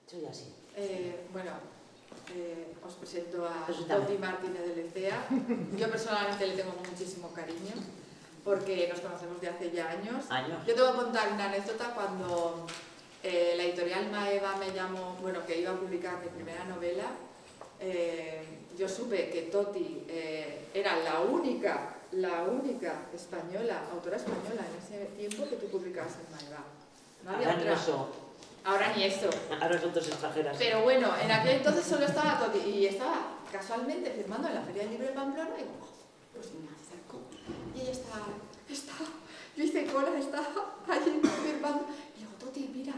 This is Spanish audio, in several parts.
Soy así. Bueno, os presento a Toti Martínez de Lecea. Yo personalmente le tengo muchísimo cariño porque nos conocemos de hace ya años. Yo te voy a contar una anécdota cuando la editorial Maeva me llamó, bueno, que iba a publicar mi primera novela. Yo supe que Toti era la única española, autora española en ese tiempo que tú publicabas en Maeva. No había otra. Ahora ni eso. Ahora son dos extranjeras. Pero bueno, en aquel entonces solo estaba Toti y estaba casualmente firmando en la Feria del Libro de Pamplona y digo, pues me acerco y ella está, yo hice cola, está allí firmando y digo, Toti, mira,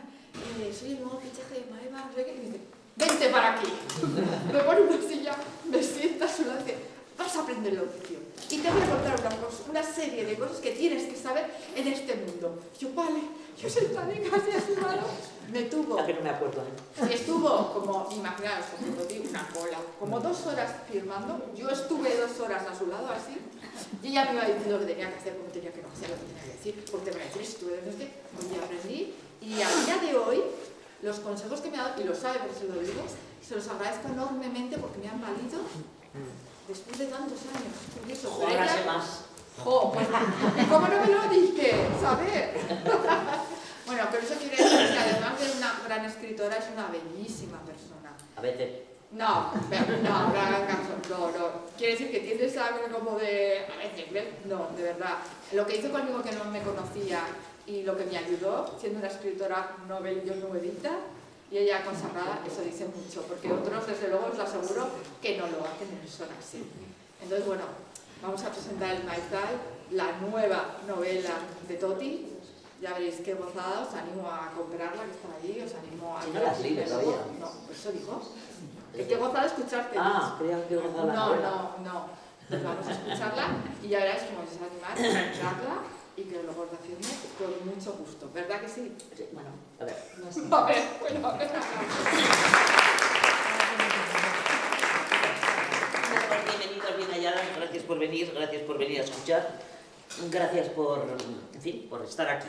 soy el nuevo fichaje de Maeva, no sé qué, y dice, vente para aquí. Me pone una silla, me sienta a su lado y dice, vas a aprender el oficio y te voy a contar una serie de cosas que tienes que saber en este mundo. Yo, vale, yo sentaré casi a su lado. Me tuvo. Ya que no me acuerdo, Y estuvo como, imaginaos, una cola, como 2 horas firmando. Yo estuve 2 horas a su lado así. Y ella me iba diciendo lo que tenía que hacer, cómo tenía que no hacer, lo que tenía que decir, porque me iba a decir, estuve no sé, pues ya aprendí. Y a día de hoy, los consejos que me ha dado, y lo sabe por eso lo digo, se los agradezco enormemente porque me han valido después de tantos años. Curioso. Ahora sé más. Jo, pues, ¿cómo no me lo dije? ¿Sabes? Bueno, pero eso quiere decir que además de una gran escritora es una bellísima persona. A veces. No, no, no. Quiere decir que tienes algo como de... A veces, ¿ves? No, de verdad. Lo que hizo conmigo que no me conocía y lo que me ayudó, siendo una escritora yo novelista, y ella consagrada, eso dice mucho, porque otros, desde luego, os lo aseguro que no lo hacen y no son así. Entonces, bueno, vamos a presentar El Maizal, la nueva novela de Toti. Ya veréis qué gozada, os animo a comprarla, que está allí, os animo a... Si no las leí todavía. No, por eso digo. Que qué gozada escucharte. Creía que gozada la novela. No. Pues vamos a escucharla y ya verás cómo os vais a animar a comprarla y que lo vais haciendo con mucho gusto. ¿Verdad que sí? Sí, bueno, a ver. No sé. A ver, bueno, a ver. Bienvenidos, bien halladas, gracias por venir a escuchar, gracias por, en fin, por estar aquí.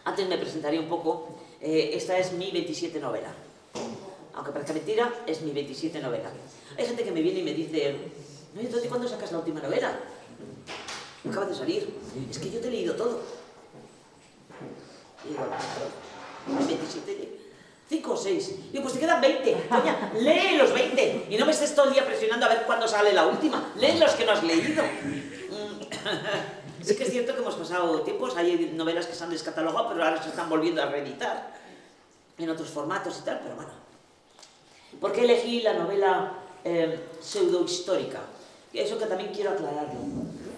Antes me presentaré un poco, esta es mi 27 novela, aunque parezca mentira, es mi 27 novela. Hay gente que me viene y me dice, no, entonces ¿cuándo sacas la última novela? Acaba de salir, es que yo te he leído todo. Y digo, 27, 5 o 6. Digo, pues te quedan 20. Coña, lee los 20. Y no me estés todo el día presionando a ver cuándo sale la última. Lee los que no has leído. Sí que es cierto que hemos pasado tiempos, hay novelas que se han descatalogado, pero ahora se están volviendo a reeditar en otros formatos y tal, pero bueno. ¿Por qué elegí la novela pseudohistórica? Eso que también quiero aclararlo.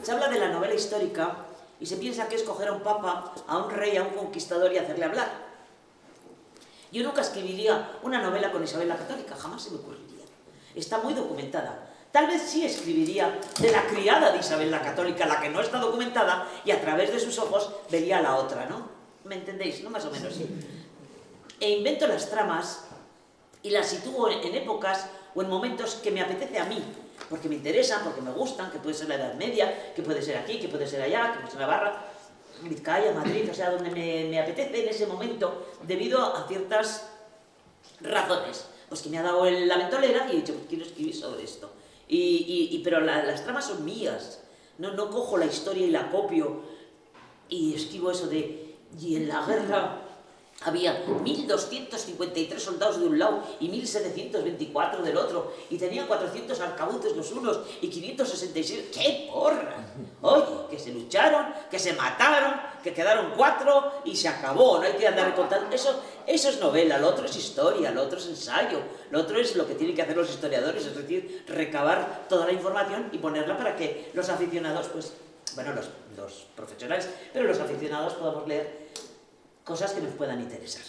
Se habla de la novela histórica y se piensa que es coger a un papa, a un rey, a un conquistador y hacerle hablar. Yo nunca escribiría una novela con Isabel la Católica, jamás se me ocurriría. Está muy documentada. Tal vez sí escribiría de la criada de Isabel la Católica, la que no está documentada, y a través de sus ojos vería a la otra, ¿no? ¿Me entendéis? ¿No? Más o menos, sí. E invento las tramas y las sitúo en épocas o en momentos que me apetece a mí, porque me interesan, porque me gustan, que puede ser la Edad Media, que puede ser aquí, que puede ser allá, que puede ser Navarra, Vizcaya, Madrid, o sea, donde me apetece en ese momento, debido a ciertas razones. Pues que me ha dado la ventolera y he dicho, pues quiero escribir sobre esto. Pero las tramas son mías, no cojo la historia y la copio y escribo eso de, y en la guerra había 1253 soldados de un lado y 1724 del otro, y tenían 400 arcabuces los unos y 566... ¡Qué porra! Oye, que se lucharon, que se mataron, que quedaron 4 y se acabó, no hay que andar contando. Eso es novela, lo otro es historia, lo otro es ensayo, lo otro es lo que tienen que hacer los historiadores, es decir, recabar toda la información y ponerla para que los aficionados, pues, bueno, los profesionales, pero los aficionados podamos leer cosas que nos puedan interesar.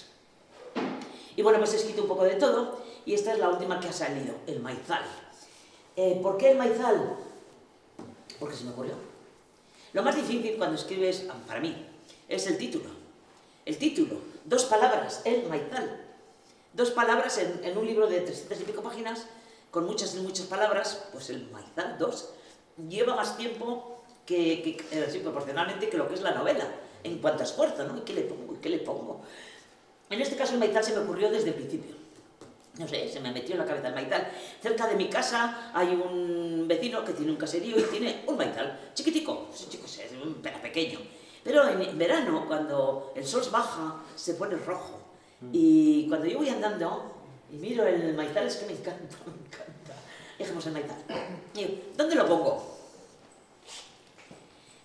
Y bueno, pues he escrito un poco de todo y esta es la última que ha salido, El Maizal. ¿Por qué El Maizal? Porque se me ocurrió. Lo más difícil cuando escribes, para mí, es el título. El título, 2 palabras, El Maizal. 2 palabras en un libro de 300 y pico páginas, con muchas palabras, pues El Maizal 2. Lleva más tiempo así proporcionalmente que lo que es la novela, en cuanto a esfuerzo, ¿no? ¿Y qué le pongo? En este caso el Maital se me ocurrió desde el principio. No sé, se me metió en la cabeza el Maital. Cerca de mi casa hay un vecino que tiene un caserío y tiene un Maital chiquitico, es un pequeño. Pero en verano, cuando el sol baja, se pone rojo. Y cuando yo voy andando y miro el Maital, es que me encanta, me encanta. Dejemos el Maital. ¿Dónde lo pongo?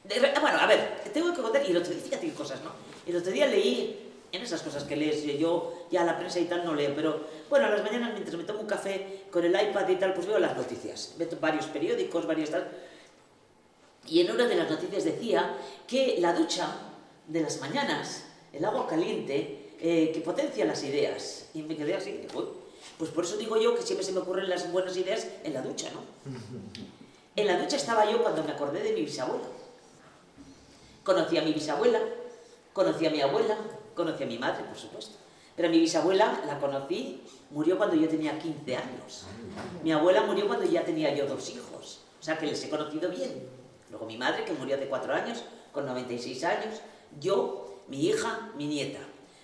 Bueno, a ver, tengo que contar, y el otro día, fíjate qué cosas, ¿no? El otro día leí, en esas cosas que lees, yo ya la prensa y tal no leo, pero bueno, a las mañanas mientras me tomo un café con el iPad y tal, pues veo las noticias, veo varios periódicos, varios tal, y en una de las noticias decía que la ducha de las mañanas, el agua caliente, que potencia las ideas, y me quedé así, y digo, pues por eso digo yo que siempre se me ocurren las buenas ideas en la ducha, ¿no? En la ducha estaba yo cuando me acordé de mi bisabuela. Conocí a mi bisabuela, conocí a mi abuela, conocí a mi madre, por supuesto. Pero a mi bisabuela la conocí, murió cuando yo tenía 15 años. Mi abuela murió cuando ya tenía yo 2 hijos. O sea que les he conocido bien. Luego mi madre, que murió hace 4 años, con 96 años. Yo, mi hija, mi nieta.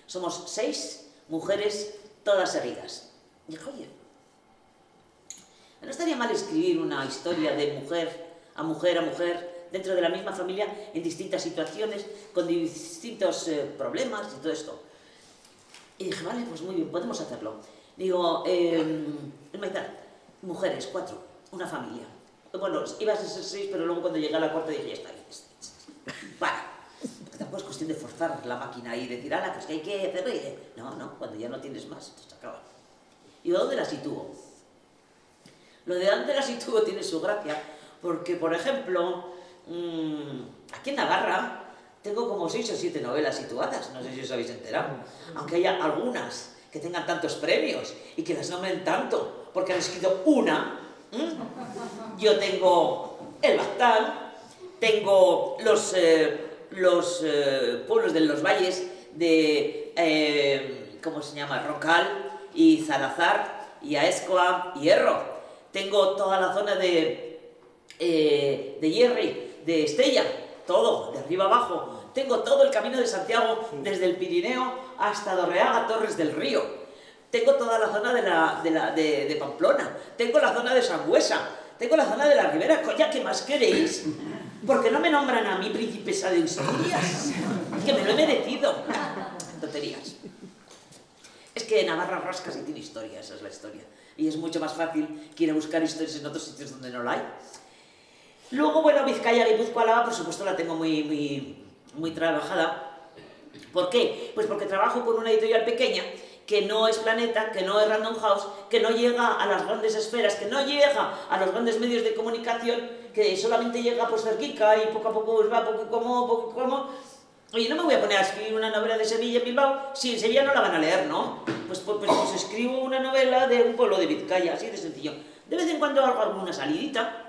Somos 6 mujeres, todas seguidas. Y dije, oye, no estaría mal escribir una historia de mujer a mujer a mujer, dentro de la misma familia, en distintas situaciones, con distintos problemas y todo esto. Y dije, vale, pues muy bien, podemos hacerlo. Digo, el Maital, mujeres, 4, una familia. Bueno, ibas a ser 6, pero luego cuando llegué a la cuarta dije, ya está bien. Para. Porque tampoco es cuestión de forzar la máquina y decir, ala, pues que hay que hacerlo. No, cuando ya no tienes más, esto se acaba. Digo, ¿dónde la sitúo? Lo de dónde la sitúo tiene su gracia, porque, por ejemplo, aquí en Navarra tengo como 6 o 7 novelas situadas, no sé si os habéis enterado, aunque haya algunas que tengan tantos premios y que las nombren tanto, porque han escrito una. Yo tengo el Bactal, tengo los pueblos de los valles de, ¿cómo se llama? Rocal y Salazar y Aezcoa y Hierro, tengo toda la zona de Hierri, de Estella, todo, de arriba abajo. Tengo todo el camino de Santiago, desde el Pirineo hasta Dorreaga, Torres del Río. Tengo toda la zona de Pamplona. Tengo la zona de Sangüesa. Tengo la zona de la Ribera. Coña, ¿qué más queréis? ¿Por qué no me nombran a mí princesa de Asturias? Que me lo he merecido. Tonterías. Es que Navarra rasca si tiene historia, esa es la historia. Y es mucho más fácil que ir a buscar historias en otros sitios donde no la hay. Luego, bueno, Vizcaya, Guipúzcoa, Álava, por supuesto la tengo muy trabajada. ¿Por qué? Pues porque trabajo con una editorial pequeña que no es Planeta, que no es Random House, que no llega a las grandes esferas, que no llega a los grandes medios de comunicación, que solamente llega pues cerquica y poco a poco pues va, poco como. Oye, no me voy a poner a escribir una novela de Sevilla en Bilbao, si en Sevilla no la van a leer, ¿no? Pues escribo una novela de un pueblo de Vizcaya, así de sencillo. De vez en cuando hago alguna salidita.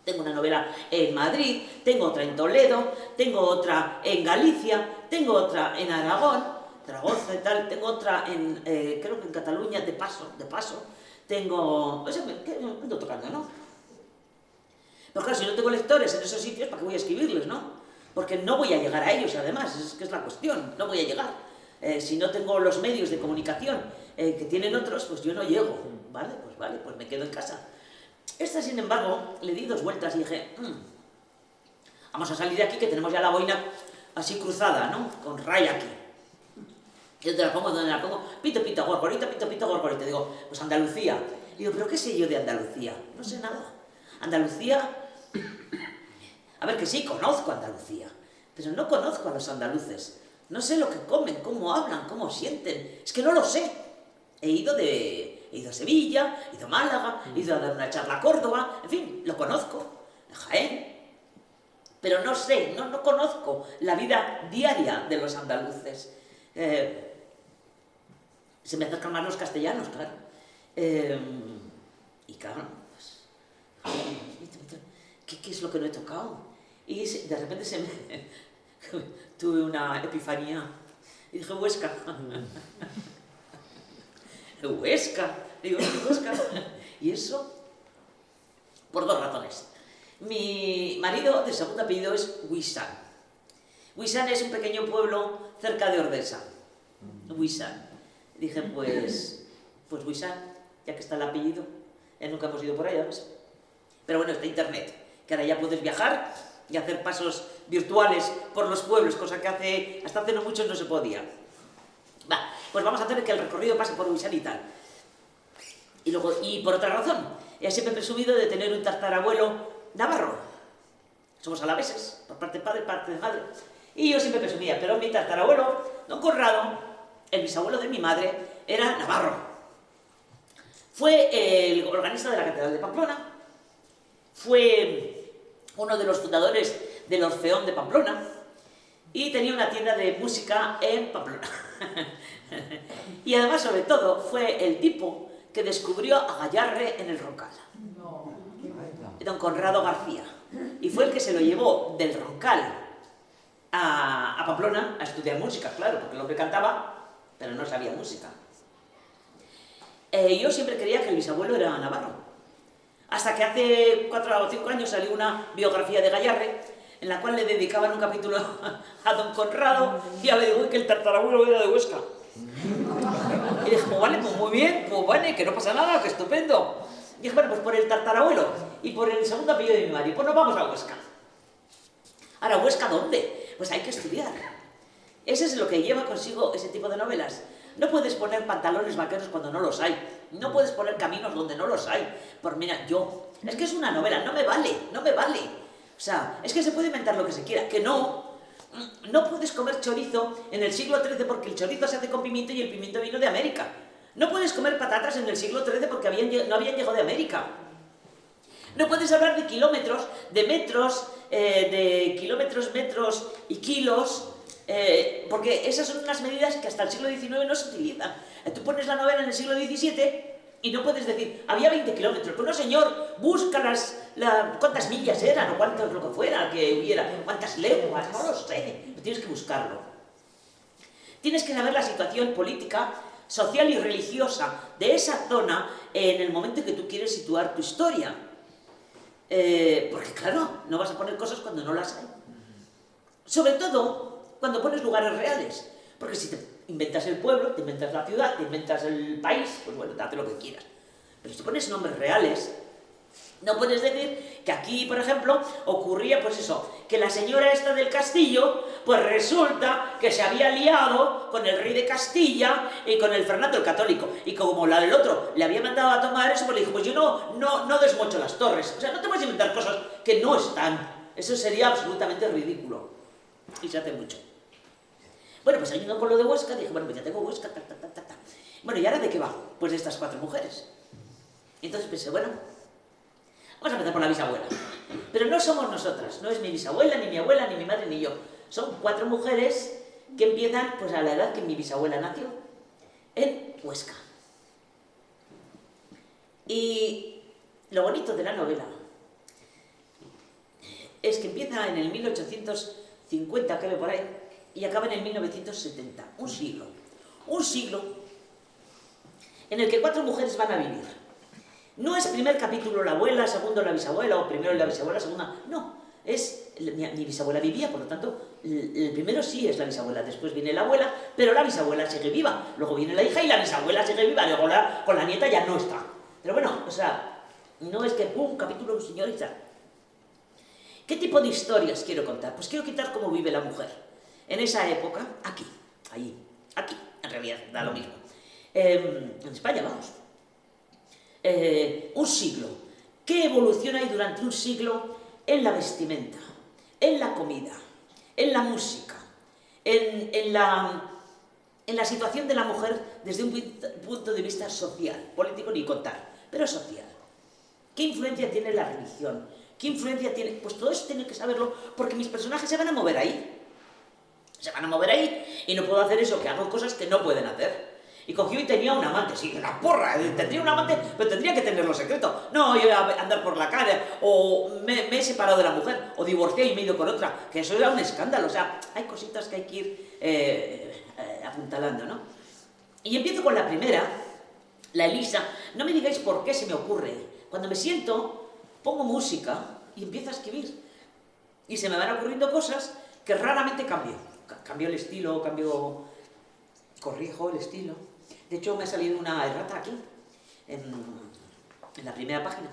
Tengo una novela en Madrid, tengo otra en Toledo, tengo otra en Galicia, tengo otra en Aragón, Zaragoza y tal, tengo otra en, creo que en Cataluña, de paso, tengo, o sea, me ando tocando, ¿no? Pero claro, si no tengo lectores en esos sitios, ¿para qué voy a escribirles, no? Porque no voy a llegar a ellos, además, es que es la cuestión, no voy a llegar. Si no tengo los medios de comunicación que tienen otros, pues yo no llego, ¿vale? Pues me quedo en casa. Esta, sin embargo, le di 2 vueltas y dije, vamos a salir de aquí que tenemos ya la boina así cruzada, ¿no? Con raya aquí. ¿Y dónde la pongo? ¿Dónde la pongo? Pito, pito, gorgorita, pito, pito, gorgorita. Digo, pues Andalucía. Digo, ¿pero qué sé yo de Andalucía? No sé nada. Andalucía... A ver, que sí, conozco Andalucía, pero no conozco a los andaluces. No sé lo que comen, cómo hablan, cómo sienten. Es que no lo sé. He ido a Sevilla, he ido a Málaga, he ido a dar una charla a Córdoba, en fin, lo conozco, Jaén, pero no sé, no conozco la vida diaria de los andaluces. Se me acercan más los castellanos, claro. Y claro, pues, ¿qué es lo que no he tocado? Y de repente tuve una epifanía y dije, Huesca. Huesca, digo, Huesca. Y eso, por 2 razones. Mi marido de segundo apellido es Huisán. Huisán es un pequeño pueblo cerca de Ordesa. Buisan. Dije, pues Buisan, ya que está el apellido, nunca hemos ido por allá, ¿ves? Pero bueno, está internet, que ahora ya puedes viajar y hacer pasos virtuales por los pueblos, cosa que hasta hace no mucho no se podía. Va, pues vamos a hacer que el recorrido pase por Buisan y tal. Y por otra razón, he siempre presumido de tener un tatarabuelo navarro. Somos alaveses, por parte de padre, parte de madre. Y yo siempre presumía, pero mi tatarabuelo, don Conrado, el bisabuelo de mi madre, era navarro. Fue el organista de la Catedral de Pamplona, fue uno de los fundadores del Orfeón de Pamplona y tenía una tienda de música en Pamplona. Y además, sobre todo, fue el tipo que descubrió a Gayarre en el Roncal. Don Conrado García. Y fue el que se lo llevó del Roncal a Pamplona a estudiar música, claro, porque el hombre cantaba, pero no sabía música. Yo siempre creía que el bisabuelo era navarro. Hasta que hace 4 o 5 años salió una biografía de Gayarre en la cual le dedicaban un capítulo a don Conrado y averigué que el tatarabuelo era de Huesca. Y dije, pues vale, pues muy bien, pues vale, que no pasa nada, que estupendo. Y dije, bueno, pues por el tatarabuelo y por el segundo apellido de mi madre, pues nos vamos a Huesca. Ahora, ¿Huesca dónde? Pues hay que estudiar. Eso es lo que lleva consigo ese tipo de novelas. No puedes poner pantalones vaqueros cuando no los hay. No puedes poner caminos donde no los hay. Por mira, es que es una novela, no me vale. O sea, es que se puede inventar lo que se quiera, que no. No puedes comer chorizo en el siglo XIII porque el chorizo se hace con pimiento y el pimiento vino de América. No puedes comer patatas en el siglo XIII porque no habían llegado de América. No puedes hablar de kilómetros, de metros, de kilómetros, metros y kilos, porque esas son unas medidas que hasta el siglo XIX no se utilizan. Tú pones la novela en el siglo XVII y no puedes decir, había 20 kilómetros. Pues no, señor, busca cuántas millas eran o cuánto lo que fuera que hubiera, cuántas leguas, no lo sé. Pero tienes que buscarlo. Tienes que saber la situación política, social y religiosa de esa zona en el momento en que tú quieres situar tu historia. Porque claro, no vas a poner cosas cuando no las hay. Sobre todo cuando pones lugares reales. Porque si te inventas el pueblo, te inventas la ciudad, te inventas el país, pues bueno, date lo que quieras. Pero si pones nombres reales, no puedes decir que aquí, por ejemplo, ocurría pues eso, que la señora esta del castillo, pues resulta que se había liado con el rey de Castilla y con el Fernando el Católico. Y como la del otro le había mandado a tomar eso, pues le dijo, pues yo no desmocho las torres. O sea, no te puedes inventar cosas que no están. Eso sería absolutamente ridículo. Y se hace mucho. Bueno, pues ayudando con lo de Huesca, dije, bueno, pues ya tengo Huesca, Bueno, ¿y ahora de qué va? Pues de estas 4 mujeres. Y entonces pensé, bueno, vamos a empezar por la bisabuela. Pero no somos nosotras, no es mi bisabuela, ni mi abuela, ni mi madre, ni yo. Son 4 mujeres que empiezan pues a la edad que mi bisabuela nació, en Huesca. Y lo bonito de la novela es que empieza en el 1850, creo por ahí, y acaba en el 1970. Un siglo en el que 4 mujeres van a vivir. No es primer capítulo la abuela, segundo la bisabuela, o primero la bisabuela, segunda. No, mi bisabuela vivía, por lo tanto, el primero sí es la bisabuela, después viene la abuela, pero la bisabuela sigue viva. Luego viene la hija y la bisabuela sigue viva, luego con la nieta ya no está. Pero bueno, o sea, no es que, ¡pum!, capítulo, señor, y tal. ¿Qué tipo de historias quiero contar? Pues quiero contar cómo vive la mujer en esa época, aquí, en realidad, da lo mismo. En España, vamos. Un siglo. ¿Qué evolución hay durante un siglo en la vestimenta, en la comida, en la música, en la situación de la mujer desde un punto de vista social, político ni contar, pero social? ¿Qué influencia tiene la religión? ¿Qué influencia tiene? Pues todo eso tiene que saberlo porque mis personajes se van a mover ahí. Y no puedo hacer eso, que hago cosas que no pueden hacer. Y cogió y tenía un amante, sí, una porra, tendría un amante, pero tendría que tenerlo secreto. No, yo iba a andar por la calle, o me he separado de la mujer, o divorcié y me he ido con otra, que eso era un escándalo. O sea, hay cositas que hay que ir apuntalando, ¿no? Y empiezo con la primera, la Elisa. No me digáis por qué se me ocurre. Cuando me siento, pongo música y empiezo a escribir. Y se me van ocurriendo cosas que raramente cambio. Cambio el estilo, cambio corrijo el estilo. De hecho, me ha salido una errata aquí, en la primera página.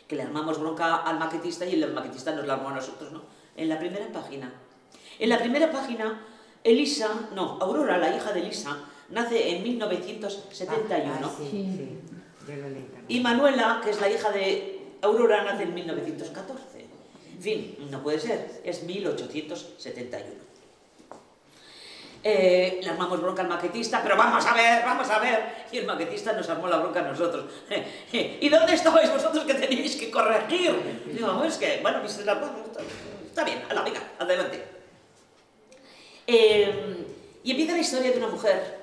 Que le armamos bronca al maquetista y el maquetista nos la armó a nosotros, ¿no? En la primera página. En la primera página, Aurora, la hija de Elisa, nace en 1971. Sí, yo lo leí también. Y Manuela, que es la hija de Aurora, nace en 1914. En fin, no puede ser, es 1871. Le armamos bronca al maquetista, pero vamos a ver. Y el maquetista nos armó la bronca a nosotros. ¿Y dónde estabais vosotros que teníais que corregir? Digo, es que, bueno, está bien, venga, adelante. Y empieza la historia de una mujer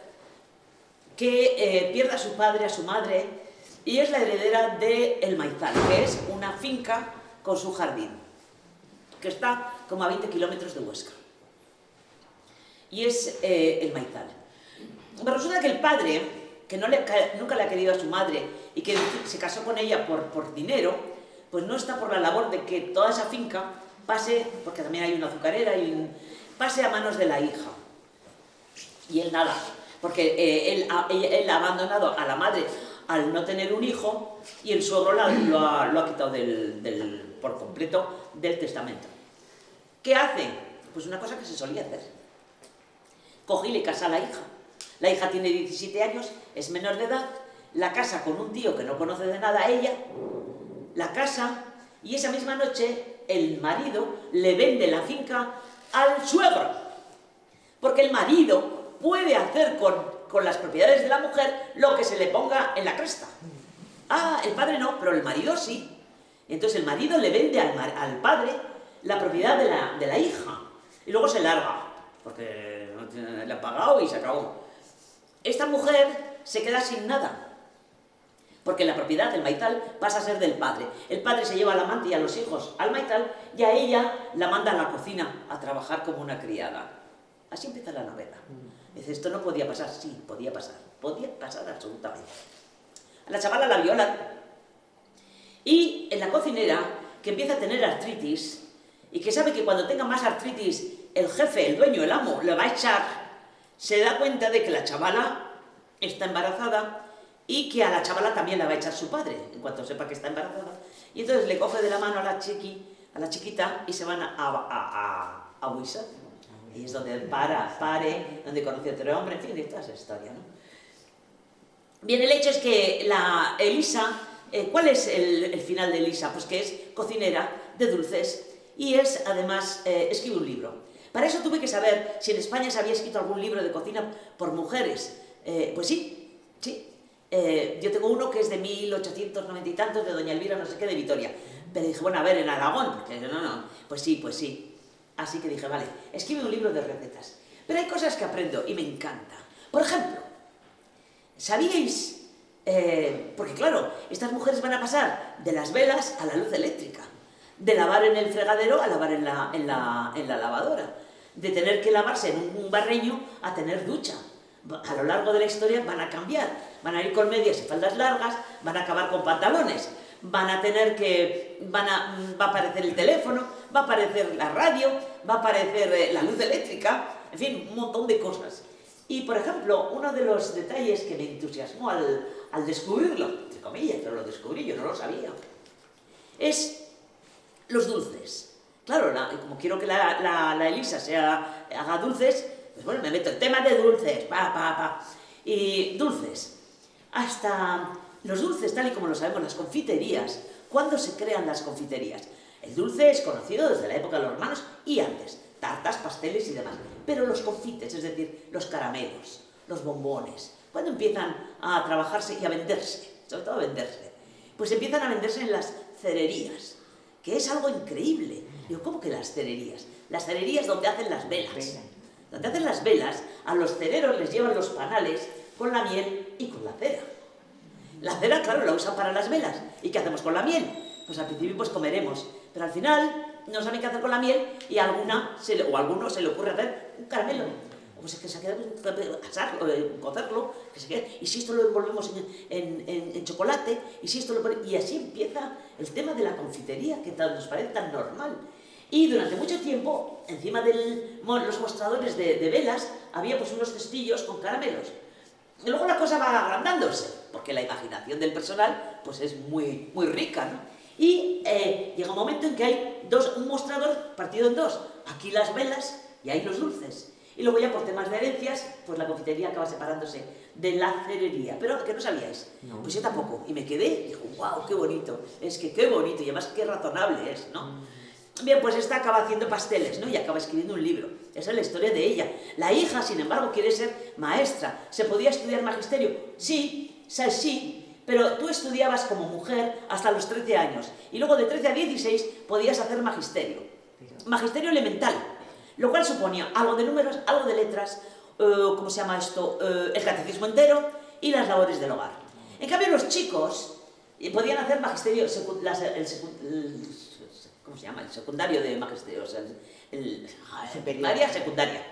que pierde a su padre, a su madre, y es la heredera de El Maizal, que es una finca con su jardín, que está como a 20 kilómetros de Huesca. Y es El Maizal. Pero resulta que el padre, que nunca le ha querido a su madre y que se casó con ella por dinero, pues no está por la labor de que toda esa finca pase, porque también hay una azucarera, pase a manos de la hija. Y él nada, porque él ha abandonado a la madre al no tener un hijo y el suegro lo ha quitado por completo del testamento. ¿Qué hace? Pues una cosa que se solía hacer. Coge y le casa a la hija. La hija tiene 17 años, es menor de edad, la casa con un tío que no conoce de nada a ella, la casa, y esa misma noche el marido le vende la finca al suegro. Porque el marido puede hacer con las propiedades de la mujer lo que se le ponga en la cresta. El padre no, pero el marido sí. Entonces el marido le vende al padre la propiedad de la hija. Y luego se larga, porque le ha pagado y se acabó. Esta mujer se queda sin nada, porque la propiedad del Maizal pasa a ser del padre. El padre se lleva al amante y a los hijos al Maizal y a ella la manda a la cocina a trabajar como una criada. Así empieza la novela. Dice, esto no podía pasar. Sí, podía pasar absolutamente. A la chavala la violan y en la cocinera, que empieza a tener artritis y que sabe que cuando tenga más artritis el jefe, el dueño, el amo, le va a echar, se da cuenta de que la chavala está embarazada y que a la chavala también la va a echar su padre, en cuanto sepa que está embarazada. Y entonces le coge de la mano a la chiquita y se van a Huizar. Y es donde pare, donde conoció a otro hombre, en fin, de toda esa historia, ¿no? Bien, el hecho es que la Elisa, ¿cuál es el final de Elisa? Pues que es cocinera de dulces y es, además, escribe un libro. Para eso tuve que saber si en España se había escrito algún libro de cocina por mujeres. Pues sí. Yo tengo uno que es de 1890 y tantos, de Doña Elvira, no sé qué, de Vitoria. Pero dije, bueno, a ver, en Aragón, porque pues sí. Así que dije, vale, escribe un libro de recetas. Pero hay cosas que aprendo y me encanta. Por ejemplo, ¿sabíais? Porque claro, estas mujeres van a pasar de las velas a la luz eléctrica, de lavar en el fregadero a lavar en la lavadora, de tener que lavarse en un barreño a tener ducha. A lo largo de la historia van a cambiar, van a ir con medias y faldas largas, van a acabar con pantalones, van a tener que, va a aparecer el teléfono, va a aparecer la radio, va a aparecer la luz eléctrica, en fin, un montón de cosas. Y, por ejemplo, uno de los detalles que me entusiasmó al descubrirlo, entre comillas, pero lo descubrí, yo no lo sabía, es los dulces. Claro, como quiero que la Elisa haga dulces, pues bueno, me meto el tema de dulces, y dulces. Hasta los dulces, tal y como lo sabemos, las confiterías. ¿Cuándo se crean las confiterías? El dulce es conocido desde la época de los romanos y antes, tartas, pasteles y demás. Pero los confites, es decir, los caramelos, los bombones, ¿cuándo empiezan a trabajarse y a venderse? Sobre todo a venderse. Pues empiezan a venderse en las cererías, que es algo increíble. Digo, ¿cómo que las cererías? Las cererías donde hacen las velas. Donde hacen las velas, a los cereros les llevan los panales con la miel y con la cera. La cera, claro, la usan para las velas. ¿Y qué hacemos con la miel? Pues al principio pues comeremos, pero al final no saben qué hacer con la miel y a alguno se le ocurre hacer un caramelo. Pues es que se queda asarlo, cocerlo, que se quede. Y si esto lo envolvemos en chocolate, y si esto y así empieza el tema de la confitería, que nos parece tan normal. Y durante mucho tiempo, encima de los mostradores de velas, había pues unos cestillos con caramelos. Y luego la cosa va agrandándose, porque la imaginación del personal pues es muy rica, ¿no? Y llega un momento en que hay un mostrador partido en dos. Aquí las velas y ahí los dulces. Y luego ya por temas de herencias, pues la confitería acaba separándose de la cerería. Pero que no sabíais. No. Pues yo tampoco. Y me quedé y digo, wow, qué bonito. Es que qué bonito y además qué razonable es, ¿no? Bien, pues esta acaba haciendo pasteles, ¿no? Y acaba escribiendo un libro. Esa es la historia de ella. La hija, sin embargo, quiere ser maestra. ¿Se podía estudiar magisterio? Sí, sí. Pero tú estudiabas como mujer hasta los 13 años. Y luego de 13 a 16 podías hacer magisterio. Magisterio elemental. Lo cual suponía algo de números, algo de letras, ¿cómo se llama esto? El catecismo entero y las labores del hogar. En cambio, los chicos podían hacer magisterio, ¿cómo se llama? El secundario de magisterio, o sea, primaria, secundaria.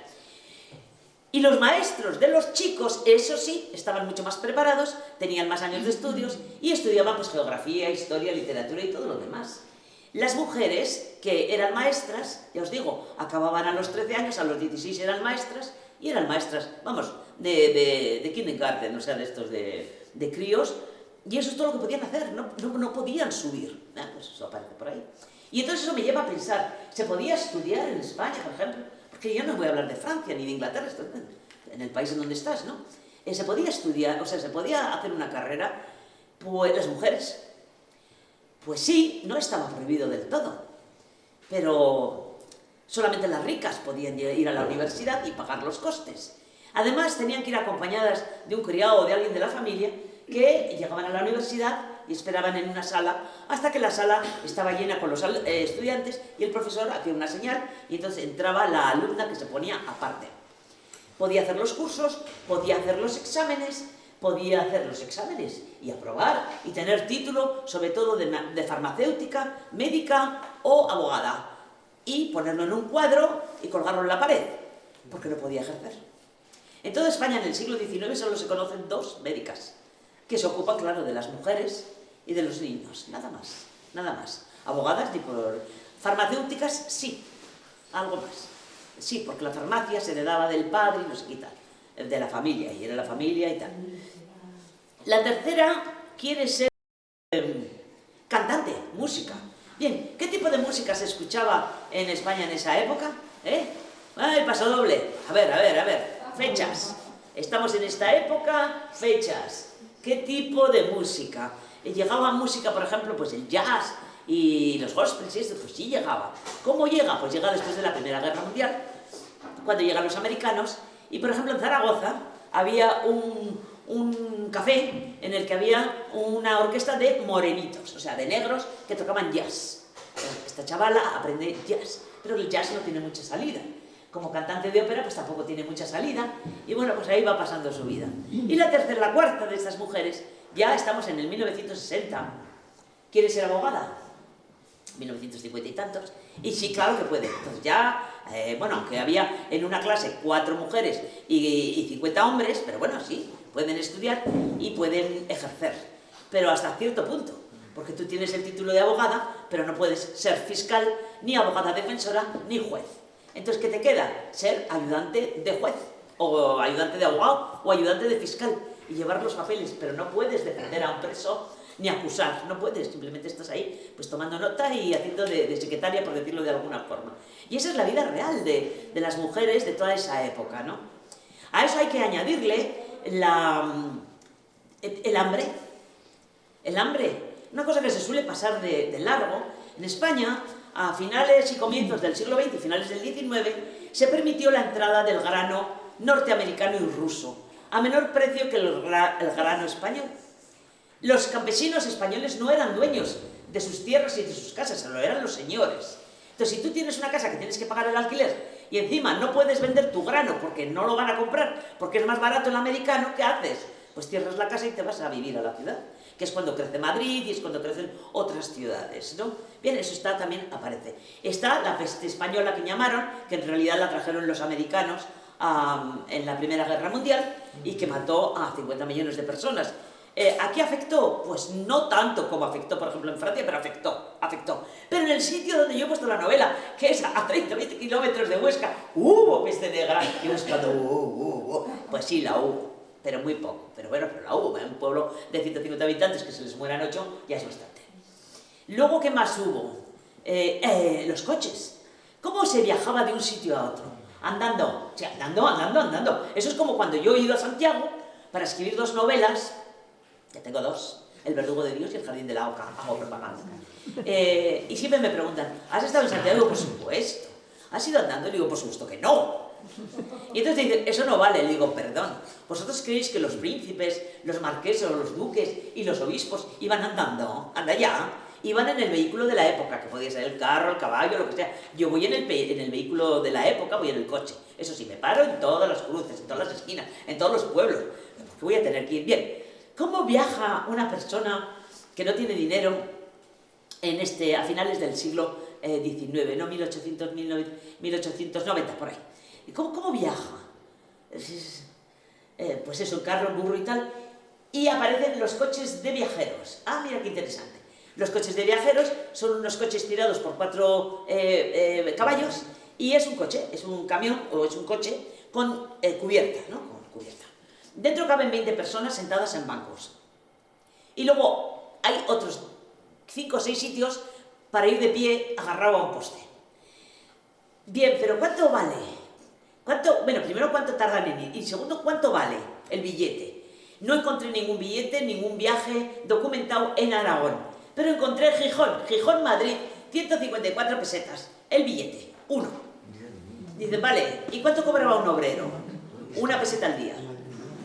Y los maestros de los chicos, eso sí, estaban mucho más preparados, tenían más años de estudios y estudiaban pues geografía, historia, literatura y todo lo demás. Las mujeres que eran maestras, ya os digo, acababan a los 13 años, a los 16 eran maestras, y eran maestras, vamos, de kindergarten, o sea, de estos de críos, y eso es todo lo que podían hacer, no podían subir. Pues eso aparece por ahí. Y entonces eso me lleva a pensar, ¿se podía estudiar en España, por ejemplo? Porque yo no voy a hablar de Francia ni de Inglaterra, estoy en el país en donde estás, ¿no? Se podía estudiar, o sea, se podía hacer una carrera, pues las mujeres. Pues sí, no estaba prohibido del todo, pero solamente las ricas podían ir a la universidad y pagar los costes. Además, tenían que ir acompañadas de un criado o de alguien de la familia que llegaban a la universidad y esperaban en una sala hasta que la sala estaba llena con los estudiantes y el profesor hacía una señal y entonces entraba la alumna que se ponía aparte. Podía hacer los cursos, podía hacer los exámenes y aprobar y tener título, sobre todo de farmacéutica, médica o abogada, y ponerlo en un cuadro y colgarlo en la pared, porque no podía ejercer. En toda España en el siglo XIX solo se conocen dos médicas, que se ocupan, claro, de las mujeres y de los niños, nada más. Abogadas ni por... Farmacéuticas, sí, algo más. Sí, porque la farmacia se heredaba del padre y no se quita, de la familia, y era la familia y tal. La tercera quiere ser cantante, música. Bien, ¿qué tipo de música se escuchaba en España en esa época? El pasodoble. A ver, fechas. Estamos en esta época, fechas. ¿Qué tipo de música? ¿Llegaba música, por ejemplo, pues el jazz y los gospels y esto? Pues sí llegaba. ¿Cómo llega? Pues llega después de la Primera Guerra Mundial, cuando llegan los americanos, y por ejemplo en Zaragoza había un café en el que había una orquesta de morenitos, o sea, de negros que tocaban jazz. Esta chavala aprende jazz, pero el jazz no tiene mucha salida. Como cantante de ópera, pues tampoco tiene mucha salida, y bueno, pues ahí va pasando su vida. Y la cuarta de estas mujeres, ya estamos en el 1960, ¿quiere ser abogada? 1950 y tantos, y sí, claro que puede. Entonces ya, bueno, aunque había en una clase 4 mujeres y 50 hombres, pero bueno, sí, pueden estudiar y pueden ejercer, pero hasta cierto punto, porque tú tienes el título de abogada, pero no puedes ser fiscal, ni abogada defensora, ni juez. Entonces, ¿qué te queda? Ser ayudante de juez, o ayudante de abogado, o ayudante de fiscal, y llevar los papeles, pero no puedes defender a un preso, ni acusar, no puedes, simplemente estás ahí pues tomando nota y haciendo de secretaria, por decirlo de alguna forma. Y esa es la vida real de las mujeres de toda esa época, ¿no? A eso hay que añadirle el hambre. El hambre, una cosa que se suele pasar de largo. En España, a finales y comienzos del siglo XX y finales del XIX, se permitió la entrada del grano norteamericano y ruso, a menor precio que el grano español. Los campesinos españoles no eran dueños de sus tierras y de sus casas, lo eran los señores. Entonces, si tú tienes una casa que tienes que pagar el alquiler y encima no puedes vender tu grano porque no lo van a comprar, porque es más barato el americano, ¿qué haces? Pues cierras la casa y te vas a vivir a la ciudad, que es cuando crece Madrid y es cuando crecen otras ciudades, ¿no? Bien, eso también aparece. Está la peste española que llamaron, que en realidad la trajeron los americanos en la Primera Guerra Mundial y que mató a 50 millones de personas. ¿A qué afectó? Pues no tanto como afectó, por ejemplo, en Francia, pero afectó. Pero en el sitio donde yo he puesto la novela, que es a 30-20 kilómetros de Huesca, hubo peste negra. Y buscando, pues sí, la hubo, pero muy poco. Pero bueno, pero la hubo. En un pueblo de 150 habitantes que se les mueran 8, ya es bastante. Luego, ¿qué más hubo? Los coches. ¿Cómo se viajaba de un sitio a otro? Andando. O sea, andando. Eso es como cuando yo he ido a Santiago para escribir 2 novelas. Ya tengo 2, El verdugo de Dios y El jardín de la oca, hago propaganda. Y siempre me preguntan, ¿has estado en Santiago? Digo, por supuesto. ¿Has ido andando? Le digo, por supuesto que no. Y entonces dicen, eso no vale. Le digo, perdón, ¿vosotros creéis que los príncipes, los marqueses, los duques y los obispos iban andando? Anda ya. Iban en el vehículo de la época, que podía ser el carro, el caballo, lo que sea. Yo voy en el vehículo de la época, voy en el coche. Eso sí, me paro en todas las cruces, en todas las esquinas, en todos los pueblos. Porque voy a tener que ir bien. ¿Cómo viaja una persona que no tiene dinero a finales del siglo XIX, no 1800, 1890, por ahí? ¿Cómo viaja? Pues eso, carro, burro y tal. Y aparecen los coches de viajeros. Ah, mira qué interesante. Los coches de viajeros son unos coches tirados por 4 caballos y es un coche, es un camión o es un coche con cubierta, ¿no? Con cubierta. Dentro caben 20 personas sentadas en bancos. Y luego hay otros 5 o 6 sitios para ir de pie agarrado a un poste. Bien, pero ¿cuánto vale? Bueno, primero, ¿cuánto tardan en ir? Y segundo, ¿cuánto vale el billete? No encontré ningún billete, ningún viaje documentado en Aragón. Pero encontré Gijón, Madrid, 154 pesetas. El billete, 1. Dice, vale, ¿y cuánto cobraba un obrero? 1 peseta al día.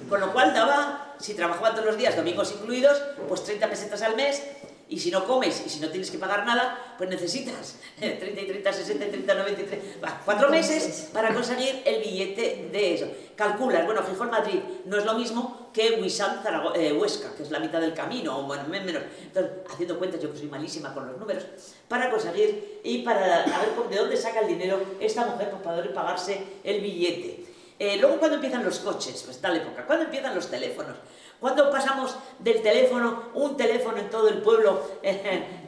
Con lo cual daba, si trabajaban todos los días, domingos incluidos, pues 30 pesetas al mes, y si no comes y si no tienes que pagar nada, pues necesitas 30 y 30, 60 y 30, 93, 4 meses para conseguir el billete de eso. Calculas, bueno, Gijón-Madrid no es lo mismo que Huesca, que es la mitad del camino, o bueno, menos. Entonces, haciendo cuentas, yo que soy malísima con los números, para conseguir y para ver de dónde saca el dinero esta mujer para poder pagarse el billete. Luego, ¿cuándo empiezan los coches? Pues tal época. ¿Cuándo empiezan los teléfonos? ¿Cuándo pasamos del teléfono, un teléfono en todo el pueblo,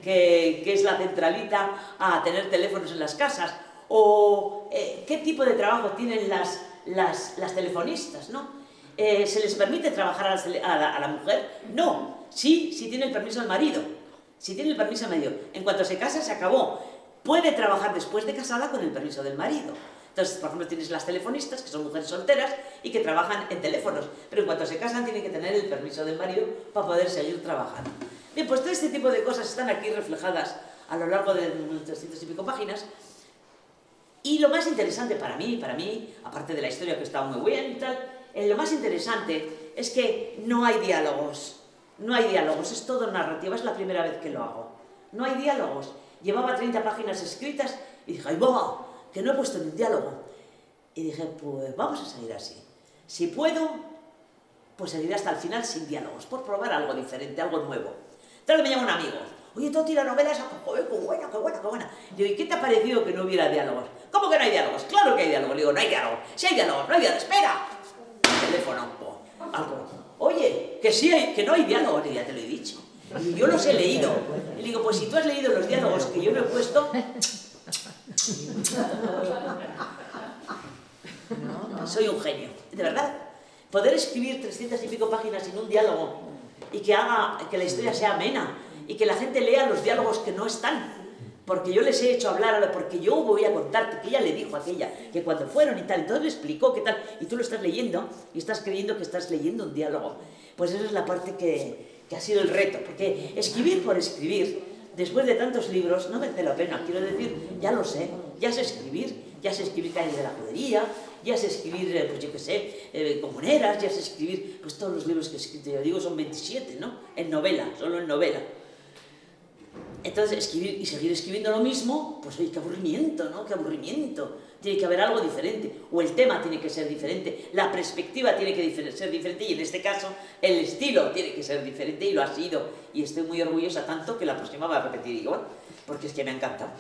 que es la centralita, a tener teléfonos en las casas? ¿O qué tipo de trabajo tienen las telefonistas, ¿no? ¿Se les permite trabajar a la mujer? No. Sí, si tiene el permiso del marido. Si tiene el permiso del marido. En cuanto se casa, se acabó. Puede trabajar después de casada con el permiso del marido. Entonces, por ejemplo, tienes las telefonistas, que son mujeres solteras y que trabajan en teléfonos, pero en cuanto se casan tienen que tener el permiso del marido para poder seguir trabajando. Bien, pues todo este tipo de cosas están aquí reflejadas a lo largo de 300 y pico páginas. Y lo más interesante para mí, aparte de la historia que está muy bien y tal, lo más interesante es que no hay diálogos. No hay diálogos, es todo narrativa, es la primera vez que lo hago. No hay diálogos. Llevaba 30 páginas escritas y dije, ¡ay, boba! Que no he puesto ni un diálogo. Y dije, pues vamos a seguir así. Si puedo, pues seguiré hasta el final sin diálogos, por probar algo diferente, algo nuevo. Entonces me llama un amigo, oye, Toti, la novela esa, joder, qué buena, qué buena, qué buena. Digo, ¿y qué te ha parecido que no hubiera diálogos? ¿Cómo que no hay diálogos? Claro que hay diálogos. Le digo, no hay diálogos. Si hay diálogos, no hay diálogos. ¡Espera! El teléfono, algo. Oye, que sí hay, que no hay diálogos. Y ya te lo he dicho. Y yo los he leído. Y le digo, pues si tú has leído los diálogos que yo no he puesto... Soy un genio, de verdad. Poder escribir 300 y pico páginas sin un diálogo y que haga que la historia sea amena y que la gente lea los diálogos que no están, porque yo les he hecho hablar, porque yo voy a contarte que ella le dijo a aquella que cuando fueron y tal, entonces le explicó qué tal, y tú lo estás leyendo y estás creyendo que estás leyendo un diálogo. Pues esa es la parte que ha sido el reto, porque escribir por escribir, después de tantos libros, no merece la pena. Quiero decir, ya lo sé, ya sé escribir Calles de la Judería, ya sé escribir, pues yo qué sé, Comuneras, ya sé escribir, pues todos los libros que he escrito, yo digo, son 27, ¿no? En novela, solo en novela. Entonces, escribir y seguir escribiendo lo mismo, pues oye, qué aburrimiento, ¿no? Qué aburrimiento. Tiene que haber algo diferente, o el tema tiene que ser diferente, la perspectiva tiene que ser diferente, y en este caso, el estilo tiene que ser diferente, y lo ha sido. Y estoy muy orgullosa, tanto que la próxima va a repetir igual, porque es que me ha encantado.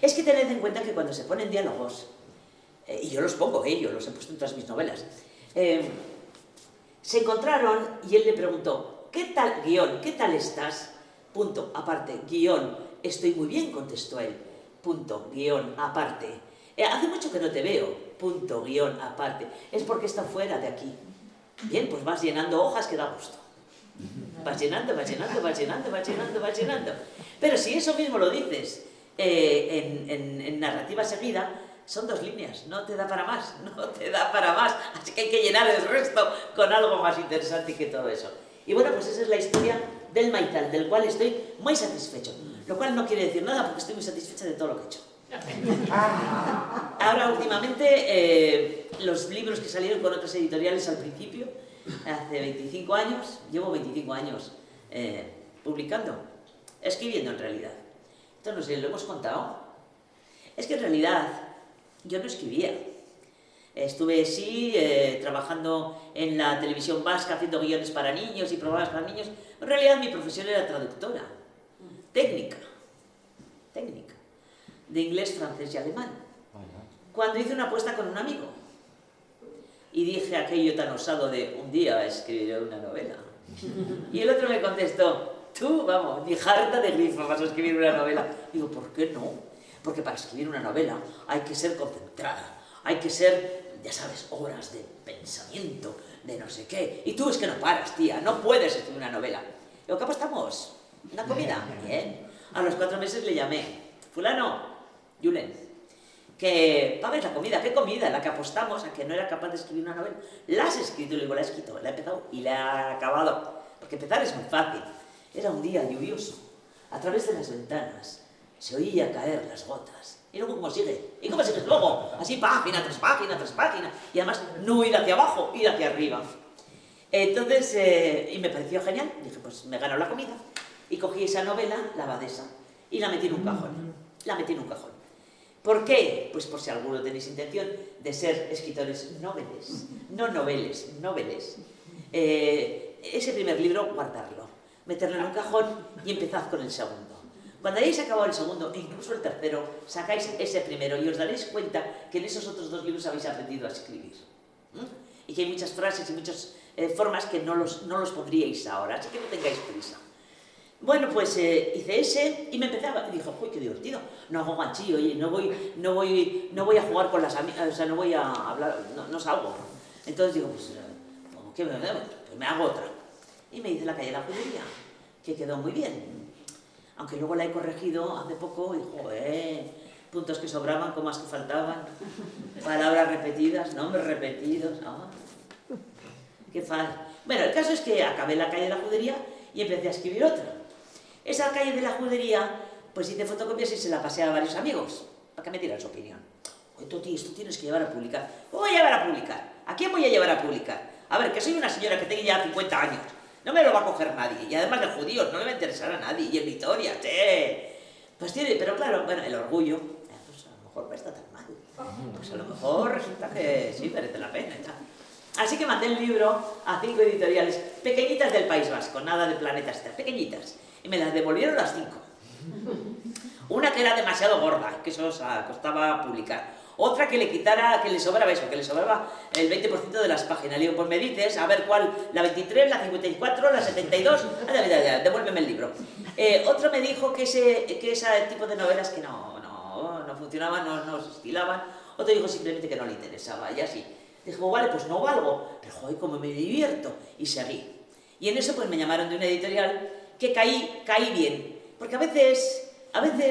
Es que tened en cuenta que cuando se ponen diálogos, y yo los pongo, yo los he puesto en todas mis novelas, se encontraron y él le preguntó, ¿qué tal, guión, qué tal estás? Punto, aparte, guión, estoy muy bien, contestó él. Punto, guión, aparte. Hace mucho que no te veo. Punto, guión, aparte. Es porque está fuera de aquí. Bien, pues vas llenando hojas que da gusto. Vas llenando, vas llenando, vas llenando, vas llenando, vas llenando. Pero si eso mismo lo dices en narrativa seguida, son 2 líneas, no te da para más, no te da para más. Así que hay que llenar el resto con algo más interesante que todo eso. Y bueno, pues esa es la historia del Maital, del cual estoy muy satisfecho. Lo cual no quiere decir nada porque estoy muy satisfecha de todo lo que he hecho. Ahora, últimamente, los libros que salieron con otras editoriales al principio, hace 25 años, llevo 25 años publicando, escribiendo en realidad. Esto no sé, ¿lo hemos contado? Es que en realidad yo no escribía. Estuve, sí, trabajando en la televisión vasca, haciendo guiones para niños y programas para niños. En realidad mi profesión era traductora, técnica, de inglés, francés y alemán. Cuando hice una apuesta con un amigo y dije aquello tan osado de un día escribiré una novela. Y el otro me contestó, tú, vamos, ni jarta de grifo vas a escribir una novela. Digo, ¿por qué no? Porque para escribir una novela hay que ser concentrada, hay que ser, ya sabes, horas de pensamiento, de no sé qué. Y tú es que no paras, tía, no puedes escribir una novela. Digo, ¿qué apostamos? ¿Una comida? Bien. A los 4 meses le llamé, fulano, Julen, que pagues la comida. ¿Qué comida? La que apostamos a que no era capaz de escribir una novela. La has escrito, le digo, la he escrito, la he empezado y la he acabado. Porque empezar es muy fácil. Era un día lluvioso. A través de las ventanas se oía caer las gotas. Y luego, ¿cómo sigue? ¿Y cómo sigues luego? Así, página tras página tras página. Y además, no ir hacia abajo, ir hacia arriba. Entonces, y me pareció genial. Dije, pues me gano la comida. Y cogí esa novela, La abadesa, y la metí en un cajón. La metí en un cajón. ¿Por qué? Pues por si alguno tenéis intención de ser escritores noveles. No noveles, noveles. Ese primer libro, guardarlo. Meterlo en un cajón y empezad con el segundo. Cuando hayáis acabado el segundo, e incluso el tercero, sacáis ese primero y os daréis cuenta que en esos otros 2 libros habéis aprendido a escribir. Y que hay muchas frases y muchas formas que no los pondríais ahora, así que no tengáis prisa. Bueno, pues hice ese y me empezaba, y dije, uy, qué divertido, no hago ganchillo, oye, no voy a jugar con las amigas, o sea, no voy a hablar, no salgo. Entonces digo, pues, ¿qué me hago? Pues me hago otra. Y me hice La calle de la judería, que quedó muy bien. Aunque luego la he corregido hace poco y, joder, puntos que sobraban, comas que faltaban, palabras repetidas, nombres repetidos, ¿no? Qué fácil. Bueno, el caso es que acabé La calle de la judería y empecé a escribir otra. Esa calle de la judería, pues hice fotocopias y se la pasé a varios amigos, para que me dieran su opinión. Oye, Toti, esto tienes que llevar a publicar. ¿Cómo voy a llevar a publicar? ¿A quién voy a llevar a publicar? A ver, que soy una señora que tengo ya 50 años. No me lo va a coger nadie. Y además de judíos, no le va a interesar a nadie. Y en Vitoria, pues tiene, pero claro, bueno, el orgullo, pues a lo mejor no está tan mal. Pues a lo mejor resulta que sí, merece la pena y tal. Así que mandé el libro a 5 editoriales pequeñitas del País Vasco, nada de Planeta Ester, pequeñitas. Y me las devolvieron las 5. Una que era demasiado gorda, que eso costaba publicar. Otra que le sobraba eso, que le sobraba el 20% de las páginas. Le digo, pues me dices, a ver cuál, la 23, la 54, la 72, devuélveme el libro. Otro me dijo que ese tipo de novelas que no funcionaban, no se estilaban. Otro dijo simplemente que no le interesaba, y así. Dije, vale, pues no valgo, pero joder, cómo me divierto. Y seguí. Y en eso pues me llamaron de una editorial que caí bien. Porque a veces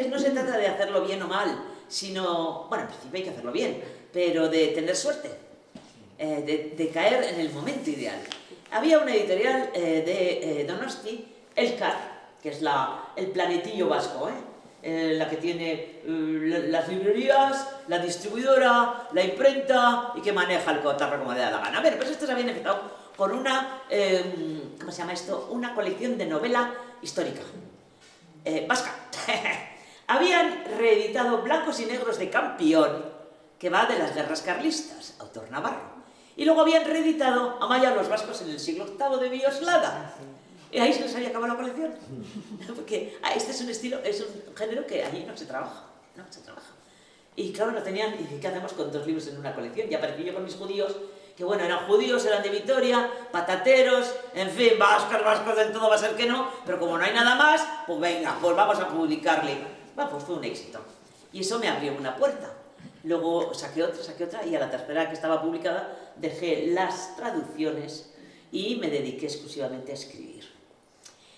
no se trata de hacerlo bien o mal, sino, bueno, en principio hay que hacerlo bien, pero de tener suerte, de caer en el momento ideal. Había una editorial de Donosti, Elkar, que es el planetillo vasco, la que tiene las librerías, la distribuidora, la imprenta y que maneja el cotarro como le da la gana. A ver, pues estos habían empezado con una, ¿cómo se llama esto? Una colección de novela histórica, vasca. Habían reeditado Blancos y Negros de Campión, que va de las guerras carlistas, autor navarro. Y luego habían reeditado Amaya los vascos en el siglo VIII de Villoslada. Y ahí se les había acabado la colección. Porque este es un género que allí no se trabaja. Y claro, no tenían, ¿y qué hacemos con 2 libros en una colección? Y aparecí yo con mis judíos que bueno, eran judíos, eran de Vitoria, patateros, en fin, vascos del todo va a ser que no, pero como no hay nada más, pues venga, pues vamos a publicarle. Bueno, pues fue un éxito. Y eso me abrió una puerta. Luego saqué otra, y a la tercera que estaba publicada dejé las traducciones y me dediqué exclusivamente a escribir.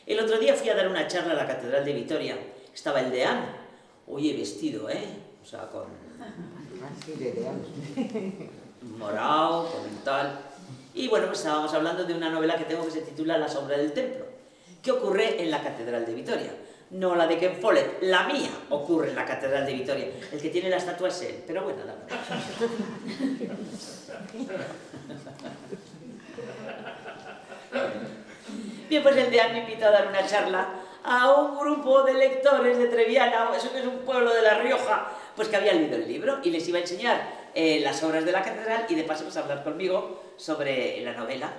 El otro día fui a dar una charla a la Catedral de Vitoria. Estaba el deán, oye, vestido, ¿eh? O sea, con... Así de deán. Morado, con tal... Y bueno, pues estábamos hablando de una novela que tengo que se titula La sombra del templo, que ocurre en la Catedral de Vitoria. No la de Ken Follett, la mía ocurre en la Catedral de Vitoria. El que tiene la estatua es él, pero bueno, la Bien, pues el deán me invitó a dar una charla a un grupo de lectores de Treviana, eso que es un pueblo de La Rioja, pues que habían leído el libro y les iba a enseñar las obras de la catedral y de paso pues a hablar conmigo sobre la novela.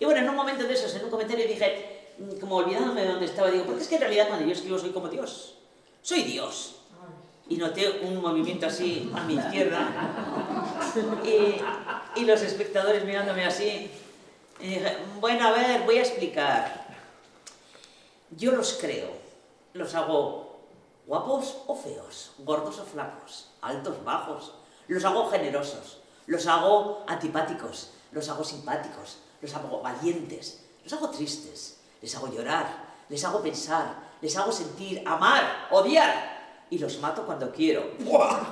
Y bueno, en un momento de esos, en un comentario dije, como olvidándome de dónde estaba, digo, porque es que en realidad cuando yo escribo soy como Dios, soy Dios. Y noté un movimiento así a mi izquierda y los espectadores mirándome así. Y dije, bueno, a ver, voy a explicar. Yo los creo, los hago guapos o feos, gordos o flacos, altos, bajos, los hago generosos, los hago antipáticos, los hago simpáticos, los hago valientes, los hago tristes, les hago llorar, les hago pensar, les hago sentir, amar, odiar. Y los mato cuando quiero. ¡Buah!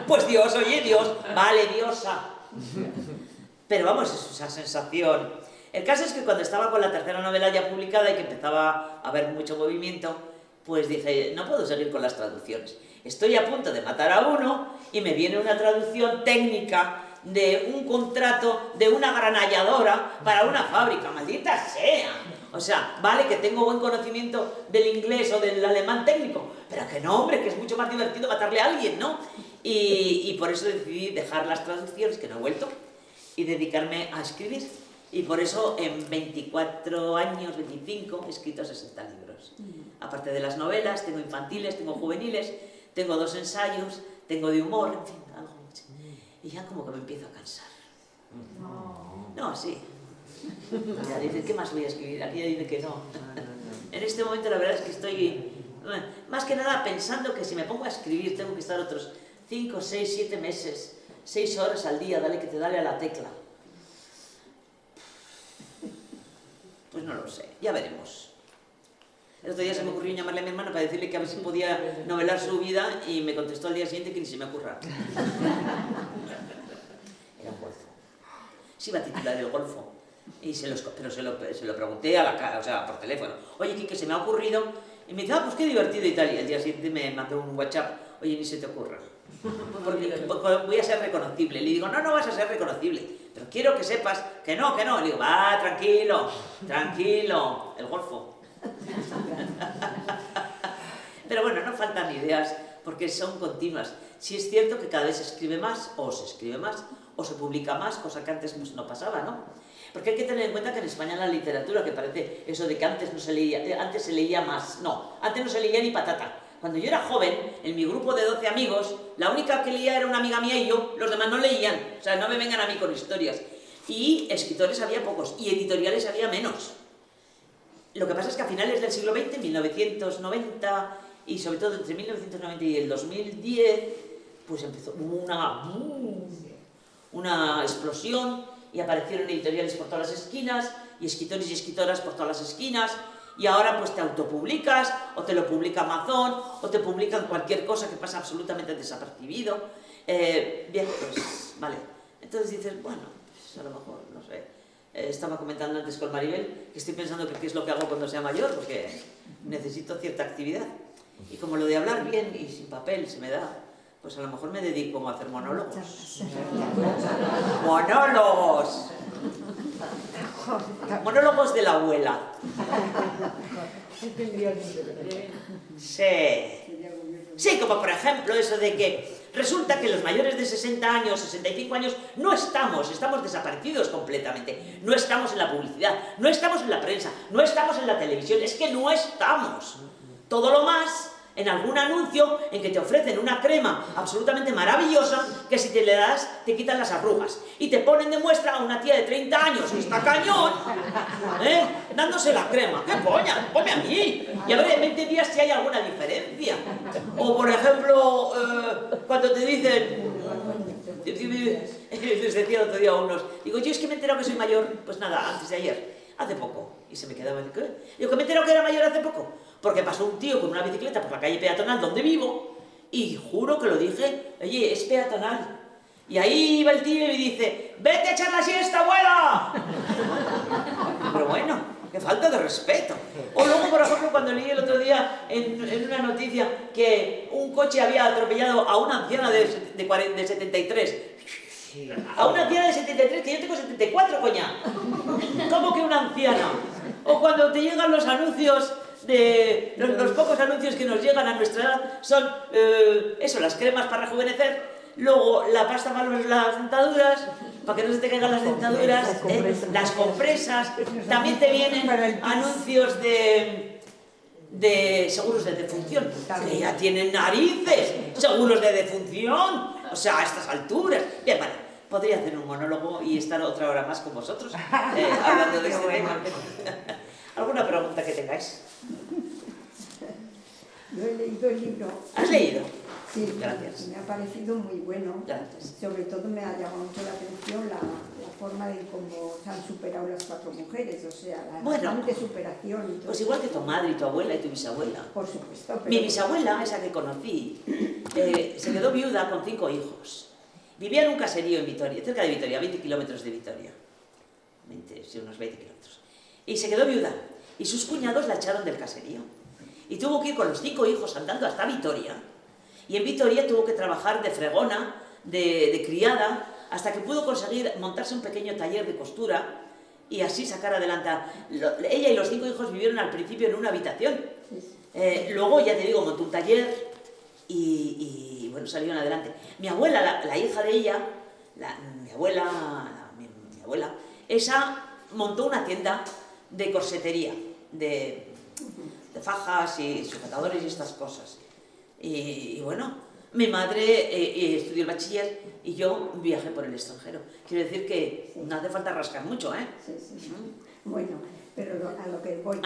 Pues Dios, oye Dios, vale, diosa. Pero vamos, es esa sensación. El caso es que cuando estaba con la tercera novela ya publicada y que empezaba a haber mucho movimiento, pues dije, no puedo seguir con las traducciones. Estoy a punto de matar a uno y me viene una traducción técnica de un contrato de una granalladora para una fábrica, maldita sea. O sea, vale que tengo buen conocimiento del inglés o del alemán técnico, pero que no, hombre, que es mucho más divertido matarle a alguien, ¿no? Y por eso decidí dejar las traducciones, que no he vuelto, y dedicarme a escribir. Y por eso en 24 años, 25, he escrito 60 libros. Aparte de las novelas, tengo infantiles, tengo juveniles, tengo 2 ensayos, tengo de humor, en fin, algo mucho. Y ya como que me empiezo a cansar. No, sí. Ya dice, ¿qué más voy a escribir? Aquí ya dice que no. En este momento la verdad es que estoy, más que nada, pensando que si me pongo a escribir tengo que estar otros 5, 6, 7 meses, 6 horas al día, dale que te dale a la tecla. Pues no lo sé, ya veremos. El otro día se me ocurrió llamarle a mi hermano para decirle que a ver si podía novelar su vida y me contestó al día siguiente que ni se me ocurra. Era un golfo. Se iba a titular El Golfo. Pero se lo pregunté a la cara, o sea, por teléfono. Oye, Quique, se me ha ocurrido. Y me dice, pues qué divertido y tal. Y al día siguiente me mandó un WhatsApp. Oye, ni se te ocurra. Porque voy a ser reconocible. Le digo, no vas a ser reconocible. Pero quiero que sepas que no. Le digo, va, tranquilo, El Golfo. Pero bueno, no faltan ideas porque son continuas. Sí es cierto que cada vez se escribe más, o se publica más, cosa que antes pues, no pasaba, ¿no? Porque hay que tener en cuenta que en España la literatura, que parece eso de que antes se leía más. No, antes no se leía ni patata. Cuando yo era joven, en mi grupo de 12 amigos, la única que leía era una amiga mía y yo, los demás no leían. O sea, no me vengan a mí con historias. Y escritores había pocos, y editoriales había menos. Lo que pasa es que a finales del siglo XX, 1990, y sobre todo entre 1990 y el 2010, pues empezó una explosión y aparecieron editoriales por todas las esquinas y escritores y escritoras por todas las esquinas y ahora pues te autopublicas o te lo publica Amazon o te publican cualquier cosa que pasa absolutamente desapercibido. Bien, pues vale. Entonces dices, bueno, pues a lo mejor, no sé. Estaba comentando antes con Maribel que estoy pensando que qué es lo que hago cuando sea mayor porque necesito cierta actividad. Y como lo de hablar bien y sin papel se me da, pues a lo mejor me dedico a hacer monólogos. ¡Monólogos! Monólogos de la abuela. Sí, como por ejemplo eso de que resulta que los mayores de 60 años, 65 años, no estamos desaparecidos completamente. No estamos en la publicidad, no estamos en la prensa, no estamos en la televisión, es que no estamos. Todo lo más en algún anuncio en que te ofrecen una crema absolutamente maravillosa que si te le das te quitan las arrugas y te ponen de muestra a una tía de 30 años que está cañón, dándose la crema. ¡Qué polla! ¡Ponme a mí! Y a ver en 20 días si hay alguna diferencia. O por ejemplo, cuando te dicen... Les decía el otro día a unos, digo, yo es que me he enterado que soy mayor, pues nada, antes de ayer, hace poco. Y se me quedaba, ¿qué? Digo, que me he enterado que era mayor hace poco. Porque pasó un tío con una bicicleta por la calle peatonal donde vivo y juro que lo dije, oye, es peatonal. Y ahí iba el tío y me dice, vete a echar la siesta, abuela. Pero bueno, qué falta de respeto. O luego, por ejemplo, cuando leí el otro día en una noticia que un coche había atropellado a una anciana de 73. A una anciana de 73, que yo tengo 74, coña. ¿Cómo que una anciana? O cuando te llegan los anuncios de... Los pocos anuncios que nos llegan a nuestra edad son, eso, las cremas para rejuvenecer, luego la pasta para las dentaduras, para que no se te caigan las dentaduras, las compresas, también te vienen anuncios de seguros de defunción, que ya tienen narices, seguros de defunción, o sea, a estas alturas. Bien, vale, podría hacer un monólogo y estar otra hora más con vosotros, hablando de este tema. ¿Alguna pregunta que tengáis? Yo he leído el libro. ¿Has leído? Sí, gracias. Me ha parecido muy bueno. Gracias. Sobre todo me ha llamado mucho la atención la forma de cómo se han superado las 4 mujeres, o sea, la bastante superación. Y todo. Pues igual que tu madre y tu abuela y tu bisabuela. Por supuesto. Pero... Mi bisabuela, esa que conocí, se quedó viuda con 5 hijos. Vivía en un caserío en Vitoria, cerca de Vitoria, 20 kilómetros de Vitoria. Unos 20 kilómetros. Y se quedó viuda. Y sus cuñados la echaron del caserío. Y tuvo que ir con los 5 hijos andando hasta Vitoria. Y en Vitoria tuvo que trabajar de fregona, de criada, hasta que pudo conseguir montarse un pequeño taller de costura y así sacar adelante. Ella y los 5 hijos vivieron al principio en una habitación. Luego, ya te digo, montó un taller y bueno, salieron adelante. Mi abuela, la hija de ella, mi abuela, esa montó una tienda de corsetería, de fajas y sujetadores y estas cosas. Y bueno, mi madre estudió el bachiller y yo viajé por el extranjero. Quiero decir que no hace falta rascar mucho, ¿eh? Sí. Bueno, pero a lo que voy,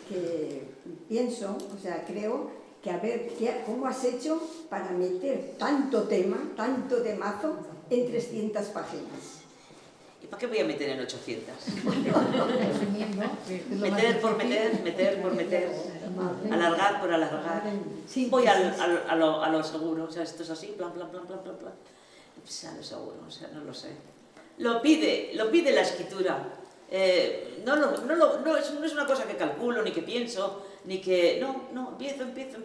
que pienso, o sea, creo que a ver, ¿cómo has hecho para meter tanto tema, tanto temazo en 300 páginas? ¿Y para qué voy a meter en 800? Meter por meter, alargar por alargar. Voy a lo seguro, o sea, esto es así, plan. Pues a lo seguro, o sea, no lo sé. Lo pide la escritura. No es una cosa que calculo, ni que pienso, ni que... No, empiezo.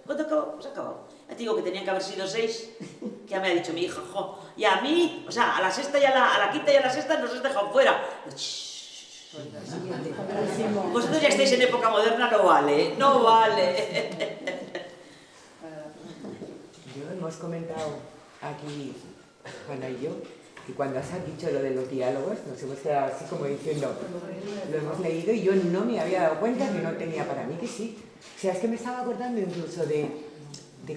¿Cuándo acabo? Pues acabo. Ya te digo que tenían que haber sido 6, que ya me ha dicho mi hija, jo. Y a mí, o sea, a la sexta y a la quinta y a la sexta nos has dejado fuera. Vosotros ya estáis en época moderna, no vale. Hemos comentado aquí, Juana y yo, que cuando has dicho lo de los diálogos, nos hemos quedado así como diciendo, lo hemos leído y yo no me había dado cuenta que no tenía, para mí que sí. O sea, es que me estaba acordando incluso de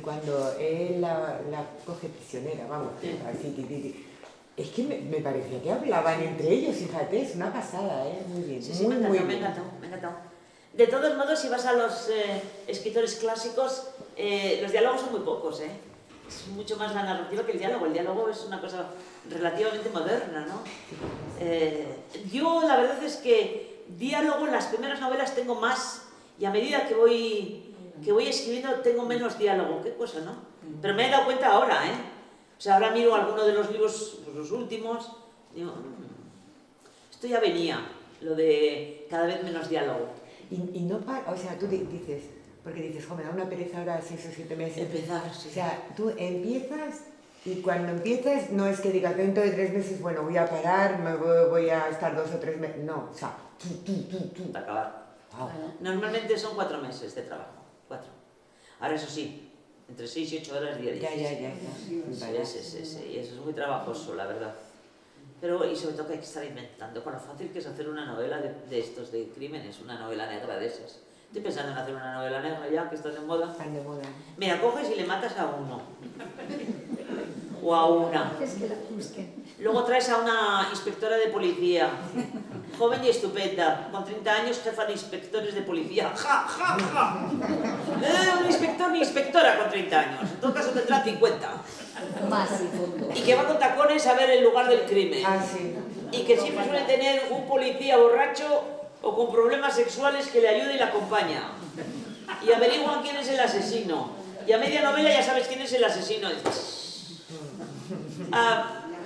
cuando él la coge prisionera, vamos, así, es que me parecía que hablaban entre ellos, fíjate, es una pasada, muy bien, sí, me encantó. De todos modos, si vas a los escritores clásicos, los diálogos son muy pocos, es mucho más la narrativa que el diálogo es una cosa relativamente moderna, ¿no? Yo la verdad es que diálogo en las primeras novelas tengo más y a medida que voy escribiendo tengo menos diálogo, qué cosa, ¿no? Pero me he dado cuenta ahora, o sea, ahora miro alguno de los libros, pues los últimos, digo, esto ya venía, lo de cada vez menos diálogo. Y no o sea, tú dices, porque dices, me da una pereza ahora 6 o 7 meses. Empezar, sí. O sea, tú empiezas y cuando empiezas no es que digas dentro de 3 meses, bueno, voy a parar, voy a estar 2 o 3 meses, no, o sea, Para acabar. Wow. Normalmente son 4 meses de trabajo, 4. Ahora eso sí, entre 6 y 8 horas diarias. Ya. Sí, y eso es muy trabajoso, la verdad. Pero, y sobre todo que hay que estar inventando, con lo fácil que es hacer una novela de estos, de crímenes, una novela negra de esas. Estoy pensando en hacer una novela negra ya, que están de moda. Están de moda. Mira, coges y le matas a uno. O a una. Es que la busquen. Luego traes a una inspectora de policía, joven y estupenda, con 30 años, jefa de inspectores de policía. ¡Ja, ja, ja! Un inspector ni inspectora con 30 años. En todo caso tendrá 50. Más y fondo. Y que va con tacones a ver el lugar del crimen. Ah, sí. Y que siempre suele tener un policía borracho o con problemas sexuales que le ayude y le acompaña. Y averiguan quién es el asesino. Y a media novela ya sabes quién es el asesino.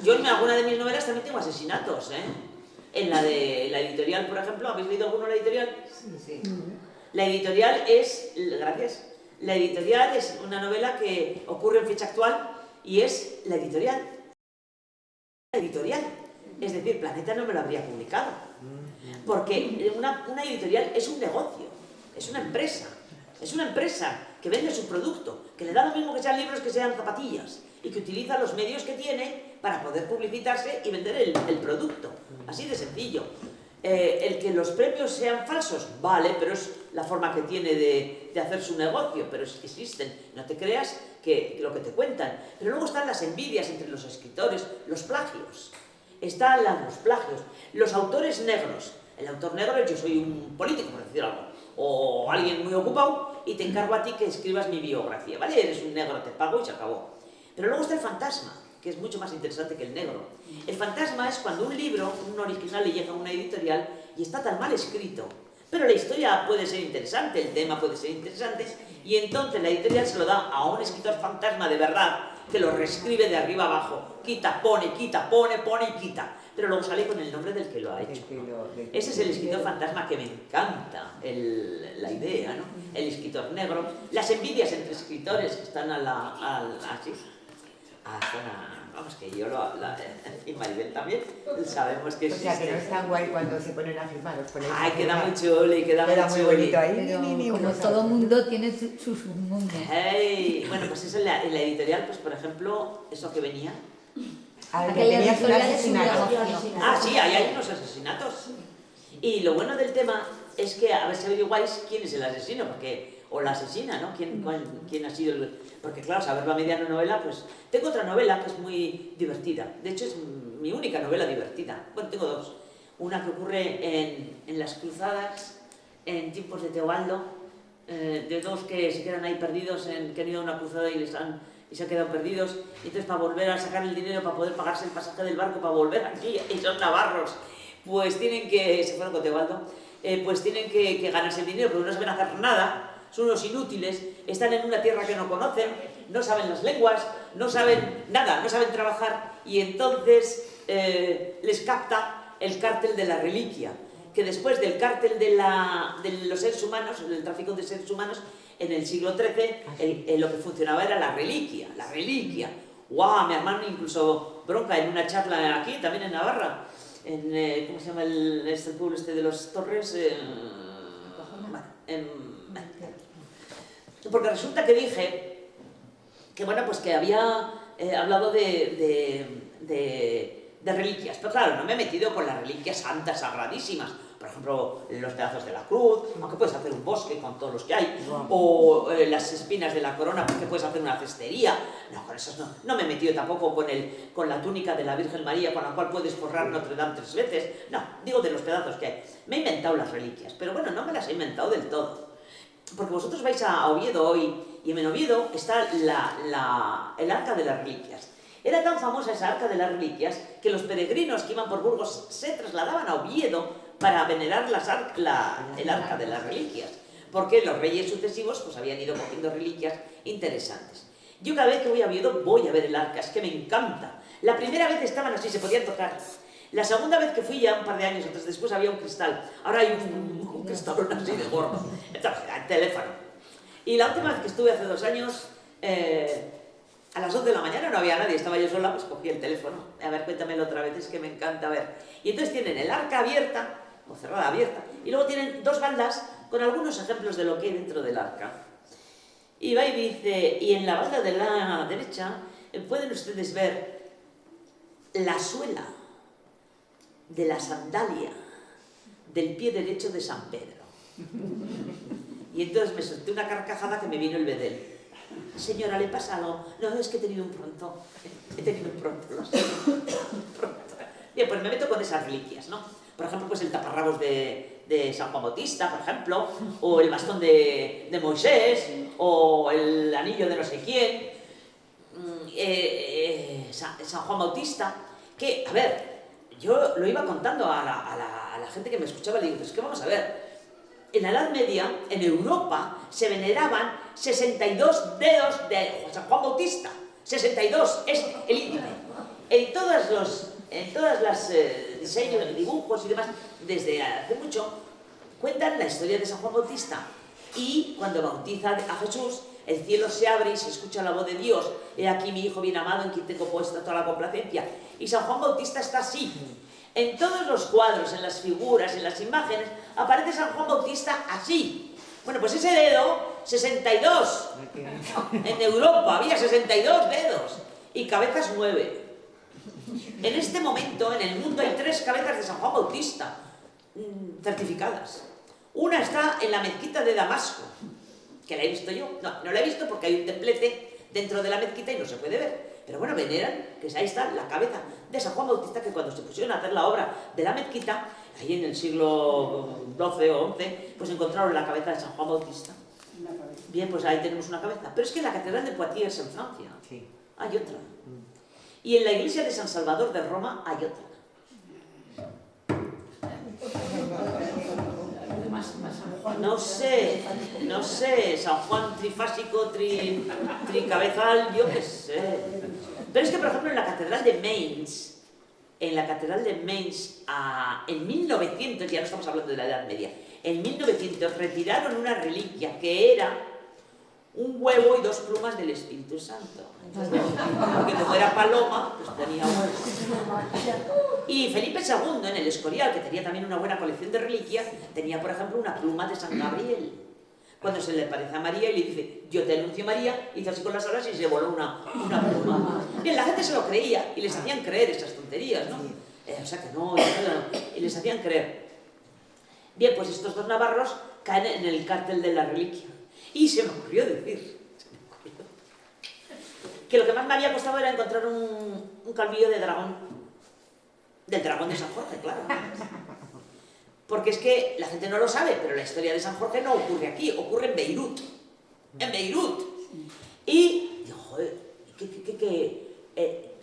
Yo en alguna de mis novelas también tengo asesinatos, ¿eh? En la de la editorial, por ejemplo, ¿habéis leído alguno de la editorial? Sí. La editorial es... Gracias. La editorial es una novela que ocurre en fecha actual y es la editorial. La editorial. Es decir, Planeta no me lo habría publicado. Porque una editorial es un negocio, es una empresa. Es una empresa que vende su producto, que le da lo mismo que sean libros que sean zapatillas y que utiliza los medios que tiene para poder publicitarse y vender el producto. Así de sencillo. El que los premios sean falsos, vale, pero es la forma que tiene de hacer su negocio, pero existen. No te creas que lo que te cuentan. Pero luego están las envidias entre los escritores, los plagios. Están los plagios, los autores negros. El autor negro, yo soy un político, por decir algo, o alguien muy ocupado, y te encargo a ti que escribas mi biografía, ¿vale? Eres un negro, te pago y se acabó. Pero luego está el fantasma, que es mucho más interesante que el negro. El fantasma es cuando un libro, un original, le llega a una editorial y está tan mal escrito, pero la historia puede ser interesante, el tema puede ser interesante, y entonces la editorial se lo da a un escritor fantasma de verdad, que lo reescribe de arriba abajo, quita, pone, pone y quita, pero luego sale con el nombre del que lo ha hecho. Ese es el escritor fantasma que me encanta, la idea, ¿no? El escritor negro, las envidias entre escritores que están así. Vamos, que yo y Maribel también sabemos que existe. O sea, que no es tan guay cuando se ponen a firmar. Ay, queda muy chulo y queda muy bonito ahí. Pero como todo mundo tiene sus mundos. Hey, bueno, pues eso en la editorial, pues por ejemplo, eso que venía. Que tenías un asesinato. Sí, ahí hay unos asesinatos. Y lo bueno del tema es que a ver si averiguáis quién es el asesino, o la asesina, ¿no? ¿Quién ha sido el...? Porque claro, saber la mediana novela, pues... Tengo otra novela que es muy divertida. De hecho, es mi única novela divertida. Bueno, tengo dos. Una que ocurre en las cruzadas, en tiempos de Teobaldo, de dos que se quedan ahí perdidos, que han ido a una cruzada y se han quedado perdidos. Y entonces, para volver a sacar el dinero, para poder pagarse el pasaje del barco, para volver aquí, y son navarros, pues se fueron con Teobaldo, pues tienen que ganarse el dinero, pero no saben hacer nada. Son unos inútiles, están en una tierra que no conocen, no saben las lenguas, no saben nada, no saben trabajar, y entonces les capta el cártel de la reliquia, que después del cártel de los seres humanos, del tráfico de seres humanos, en el siglo XIII lo que funcionaba era la reliquia. ¡Guau! Mi hermano incluso bronca en una charla aquí, también en Navarra, ¿cómo se llama el pueblo de los Torres? Porque resulta que dije que, bueno, pues que había hablado de reliquias, pero claro, no me he metido con las reliquias santas, sagradísimas, por ejemplo, los pedazos de la cruz, aunque puedes hacer un bosque con todos los que hay, o las espinas de la corona, porque puedes hacer una cestería. No, con esos no me he metido tampoco con la túnica de la Virgen María, con la cual puedes forrar Notre Dame 3 veces. No, digo de los pedazos que hay. Me he inventado las reliquias, pero bueno, no me las he inventado del todo. Porque vosotros vais a Oviedo hoy, y en Oviedo está el Arca de las Reliquias. Era tan famosa esa Arca de las Reliquias que los peregrinos que iban por Burgos se trasladaban a Oviedo para venerar el Arca de las Reliquias, porque los reyes sucesivos pues habían ido cogiendo reliquias interesantes. Yo cada vez que voy a Oviedo voy a ver el Arca, es que me encanta. La primera vez estaban así, se podían tocar. La segunda vez que fui, ya un par de años antes, después había un cristal. Ahora hay un cristal así de gordo. Entonces, el teléfono. Y la última vez que estuve hace 2 años, a las 11 de la mañana no había nadie, estaba yo sola, pues cogí el teléfono. A ver, cuéntamelo otra vez, es que me encanta ver. Y entonces tienen el arca abierta, o cerrada abierta, y luego tienen 2 baldas con algunos ejemplos de lo que hay dentro del arca. Y va y dice, y en la balda de la derecha pueden ustedes ver la suela de la sandalia del pie derecho de San Pedro. Y entonces me solté una carcajada que me vino el bedel. Señora, ¿le pasa algo? No, es que he tenido un pronto. He tenido un pronto, lo sé. Bien, pues me meto con esas reliquias, ¿no? Por ejemplo, pues el taparrabos de San Juan Bautista, por ejemplo, o el bastón de Moisés, o el anillo de no sé quién, San Juan Bautista, que, a ver, yo lo iba contando a la gente que me escuchaba, le digo, pues es que vamos a ver, en la Edad Media, en Europa, se veneraban 62 dedos de San Juan Bautista. 62, es el índice. En todos los diseños, dibujos y demás, desde hace mucho, cuentan la historia de San Juan Bautista. Y cuando bautiza a Jesús, el cielo se abre y se escucha la voz de Dios. He aquí mi hijo bien amado en quien tengo puesta toda la complacencia. Y San Juan Bautista está así. En todos los cuadros, en las figuras, en las imágenes, aparece San Juan Bautista así. Bueno, pues ese dedo, 62. En Europa había 62 dedos y cabezas 9. En este momento, en el mundo, hay 3 cabezas de San Juan Bautista certificadas. Una está en la mezquita de Damasco, que la he visto yo. No la he visto porque hay un templete dentro de la mezquita y no se puede ver. Pero bueno, veneran que ahí está la cabeza de San Juan Bautista, que cuando se pusieron a hacer la obra de la mezquita, ahí en el siglo XII o XI, pues encontraron la cabeza de San Juan Bautista. Bien, pues ahí tenemos una cabeza. Pero es que en la Catedral de Poitiers, en Francia, hay otra. Y en la iglesia de San Salvador de Roma hay otra. No sé, San Juan trifásico, tricabezal, yo qué sé. Pero es que, por ejemplo, en la Catedral de Mainz, en 1900, ya no estamos hablando de la Edad Media, en 1900 retiraron una reliquia que era un huevo y 2 plumas del Espíritu Santo. Entonces, porque como era paloma, pues tenía huevo. Y Felipe II, en el Escorial, que tenía también una buena colección de reliquias, tenía, por ejemplo, una pluma de San Gabriel. Cuando se le parece a María y le dice, yo te anuncio María, hizo así con las alas y se voló una pluma. Bien, la gente se lo creía y les hacían creer esas tonterías, ¿no? O sea que no, y les hacían creer. Bien, pues estos 2 navarros caen en el cártel de la reliquia. Y se me ocurrió decir que lo que más me había costado era encontrar un calvillo de dragón. Del dragón de San Jorge, claro. Porque es que la gente no lo sabe, pero la historia de San Jorge no ocurre aquí, ocurre en Beirut. En Beirut. Y digo, joder,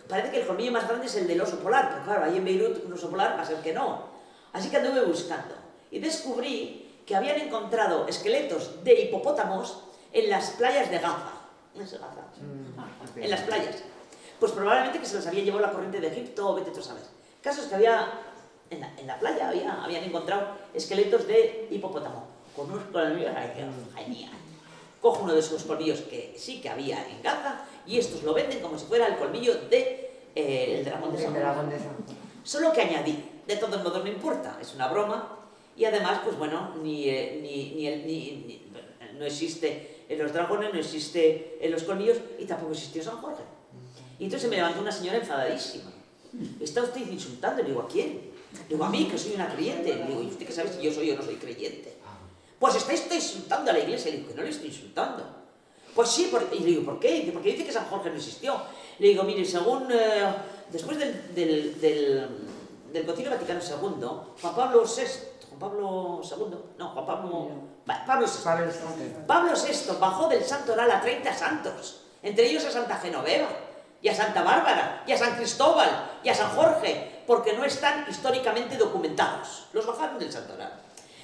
parece que el colmillo más grande es el del oso polar, pero claro, ahí en Beirut un oso polar va a ser que no. Así que anduve buscando. Y descubrí que habían encontrado esqueletos de hipopótamos en las playas de Gaza. En las playas. Pues probablemente que se los había llevado la corriente de Egipto, o vete tú sabes. Casos que había, en la playa habían encontrado esqueletos de hipopótamo, con unos colmillos, genial. Cojo uno de esos colmillos que sí que había en Gaza, y estos lo venden como si fuera el colmillo del dragón de San Jorge. Solo que añadí, de todos modos no importa, es una broma. Y además, pues bueno, no existe en los dragones, no existe en los colmillos y tampoco existió San Jorge. Y entonces me levantó una señora enfadadísima. ¿Está usted insultando? Le digo, ¿a quién? Le digo, a mí, que soy una creyente. Le digo, ¿y usted qué sabe si yo soy o no soy creyente? Pues está insultando a la iglesia. Le digo, que no le estoy insultando. Pues sí, y le digo, ¿por qué? Porque dice que San Jorge no existió. Le digo, mire, según, después del Concilio Vaticano II, Pablo VI bajó del santoral a 30 santos, entre ellos a Santa Genoveva, y a Santa Bárbara, y a San Cristóbal, y a San Jorge, porque no están históricamente documentados. Los bajaron del santoral.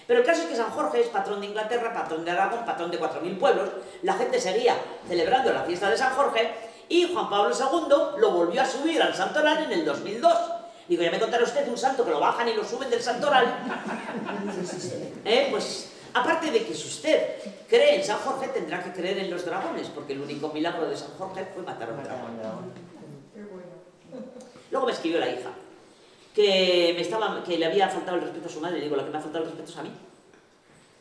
Pero el caso es que San Jorge es patrón de Inglaterra, patrón de Aragón, patrón de 4.000 pueblos. La gente seguía celebrando la fiesta de San Jorge, y Juan Pablo II lo volvió a subir al santoral en el 2002. Digo, ya me contará usted un santo que lo bajan y lo suben del santoral. Pues, aparte de que si usted cree en San Jorge, tendrá que creer en los dragones, porque el único milagro de San Jorge fue matar a un dragón. Luego me escribió la hija, que le había faltado el respeto a su madre. Le digo, lo que me ha faltado el respeto es a mí.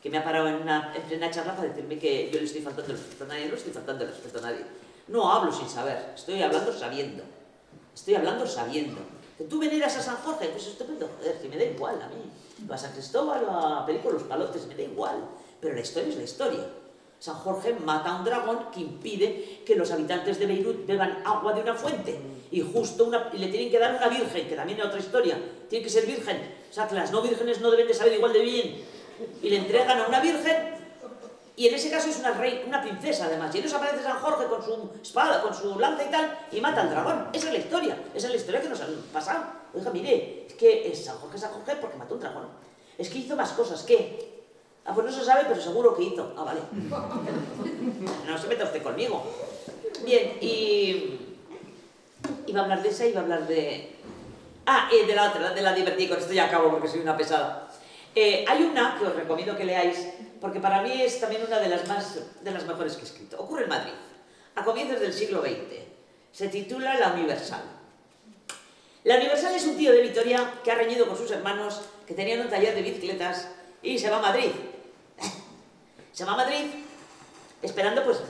Que me ha parado en plena charla para decirme que yo le estoy faltando el respeto a nadie. No le estoy faltando el respeto a nadie. No hablo sin saber, estoy hablando sabiendo. Que tú veneras a San Jorge, pues estupendo, joder, que me da igual a mí. O a San Cristóbal, o a Perico los Palotes, me da igual. pero la historia es la historia. San Jorge mata a un dragón que impide que los habitantes de Beirut beban agua de una fuente. Y justo le tienen que dar una virgen, que también es otra historia. Tiene que ser virgen. O sea, que las no vírgenes no deben de saber igual de bien. Y le entregan a una virgen, y en ese caso es una princesa además. Y entonces aparece San Jorge con su espada, con su lanza y tal, y mata al dragón. Esa es la historia. Esa es la historia que nos ha pasado. Oiga, mire, es que San Jorge porque mató un dragón. Es que hizo más cosas. ¿Qué? Ah, pues no se sabe, pero seguro que hizo. Ah, vale. No se meta usted conmigo. Bien, y... iba a hablar de esa, iba a hablar de... de la otra, de la divertida. Con esto ya acabo porque soy una pesada. Hay una que os recomiendo que leáis, porque para mí es también una de las mejores que he escrito. Ocurre en Madrid, a comienzos del siglo XX. Se titula La Universal. La Universal es un tío de Vitoria que ha reñido con sus hermanos, que tenían un taller de bicicletas, y se va a Madrid. Se va a Madrid esperando, pues...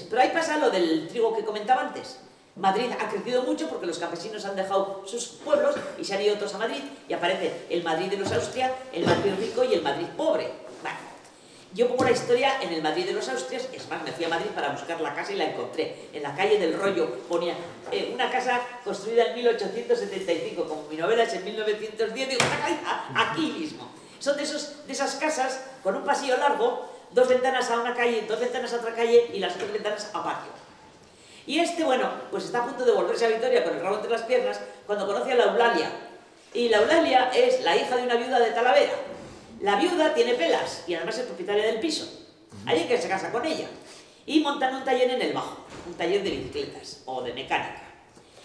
Pero ahí pasa lo del trigo que comentaba antes. Madrid ha crecido mucho porque los campesinos han dejado sus pueblos y se han ido todos a Madrid, y aparece el Madrid de los Austrias, el Madrid rico y el Madrid pobre. Bueno, yo pongo la historia en el Madrid de los Austrias. Es más, me fui a Madrid para buscar la casa y la encontré. En la calle del Rollo ponía una casa construida en 1875, como mi novela es en 1910, digo, aquí mismo. Son de esas casas con un pasillo largo, 2 ventanas a una calle, 2 ventanas a otra calle y las otras ventanas a patio. Y bueno, pues está a punto de volverse a Vitoria con el rabo entre las piernas cuando conoce a la Eulalia. Y la Eulalia es la hija de una viuda de Talavera. La viuda tiene pelas y además es propietaria del piso. Alguien que se casa con ella. Y montan un taller en el Bajo, un taller de bicicletas o de mecánica.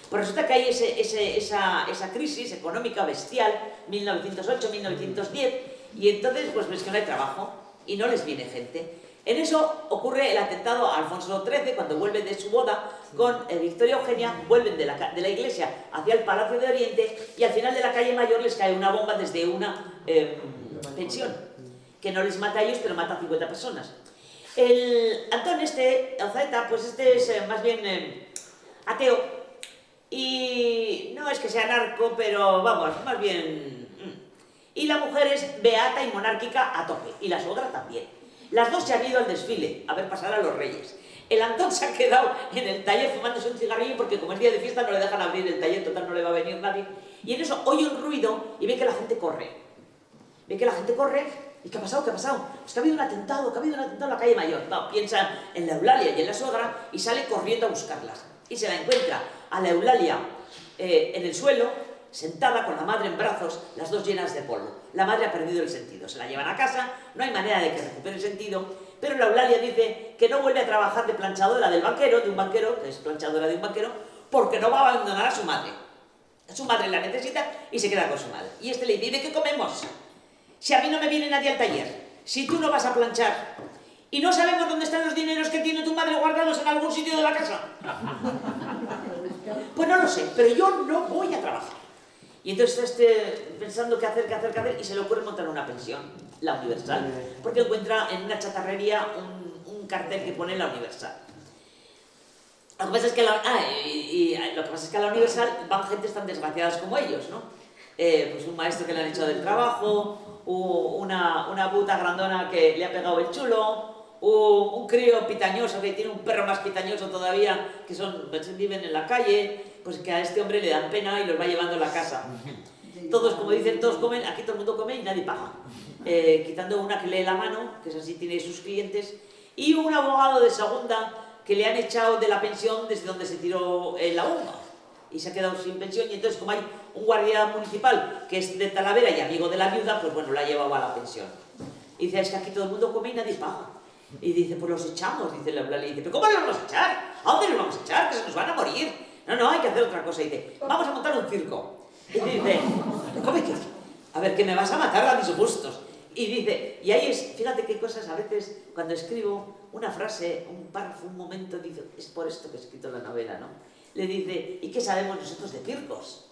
Pues resulta que hay esa crisis económica bestial, 1908-1910, y entonces pues ves que no hay trabajo y no les viene gente. En eso ocurre el atentado a Alfonso XIII, cuando vuelven de su boda con Victoria Eugenia, vuelven de la iglesia hacia el Palacio de Oriente, y al final de la calle Mayor les cae una bomba desde una pensión, que no les mata a ellos, pero mata a 50 personas. El Antón Ozaeta, pues es más bien ateo, y no es que sea narco, pero vamos, más bien... Y la mujer es beata y monárquica a tope, y la suegra también. Las dos se han ido al desfile a ver pasar a los reyes. El Antón se ha quedado en el taller fumándose un cigarrillo porque como es día de fiesta no le dejan abrir el taller, total no le va a venir nadie. Y en eso oye un ruido y ve que la gente corre. Ve que la gente corre y ¿qué ha pasado? ¿Qué ha pasado? Pues que ha habido un atentado en la calle Mayor. No, piensa en la Eulalia y en la suegra y sale corriendo a buscarlas. Y se la encuentra a la Eulalia en el suelo, sentada con la madre en brazos, las dos llenas de polvo. La madre ha perdido el sentido, se la llevan a casa, no hay manera de que recupere el sentido, pero la Eulalia dice que no vuelve a trabajar de planchadora de un banquero, que es planchadora de un banquero, porque no va a abandonar a su madre. Su madre la necesita y se queda con su madre. Y le dice, ¿de qué comemos? Si a mí no me viene nadie al taller, si tú no vas a planchar, y no sabemos dónde están los dineros que tiene tu madre guardados en algún sitio de la casa. Pues no lo sé, pero yo no voy a trabajar. Y entonces está pensando qué hacer, y se le ocurre montar una pensión, la Universal, porque encuentra en una chatarrería un cartel que pone la Universal. Lo que pasa es que a la Universal van gentes tan desgraciadas como ellos, ¿no? Pues un maestro que le han echado del trabajo, una puta grandona que le ha pegado el chulo, un crío pitañoso que tiene un perro más pitañoso todavía, que viven en la calle, pues que a este hombre le dan pena y los va llevando a la casa. Todos, como dicen, todos comen, aquí todo el mundo come y nadie paga. Quitando una que lee la mano, que es así, tiene sus clientes, y un abogado de segunda que le han echado de la pensión desde donde se tiró la bomba. Y se ha quedado sin pensión, y entonces como hay un guardia municipal que es de Talavera y amigo de la viuda, pues bueno, la ha llevado a la pensión. Y dice, es que aquí todo el mundo come y nadie paga. Y dice, pues los echamos, dice la Eulalia. Y dice, ¿pero cómo los vamos a echar? ¿A dónde los vamos a echar? Que se nos van a morir. No, hay que hacer otra cosa. Y dice, vamos a montar un circo. Y dice, ¿cómo que? A ver, que me vas a matar a mis gustos. Y dice, y ahí fíjate qué cosas a veces, cuando escribo una frase, un párrafo, un momento, dice, es por esto que he escrito la novela, ¿no? Le dice, ¿y qué sabemos nosotros de circos?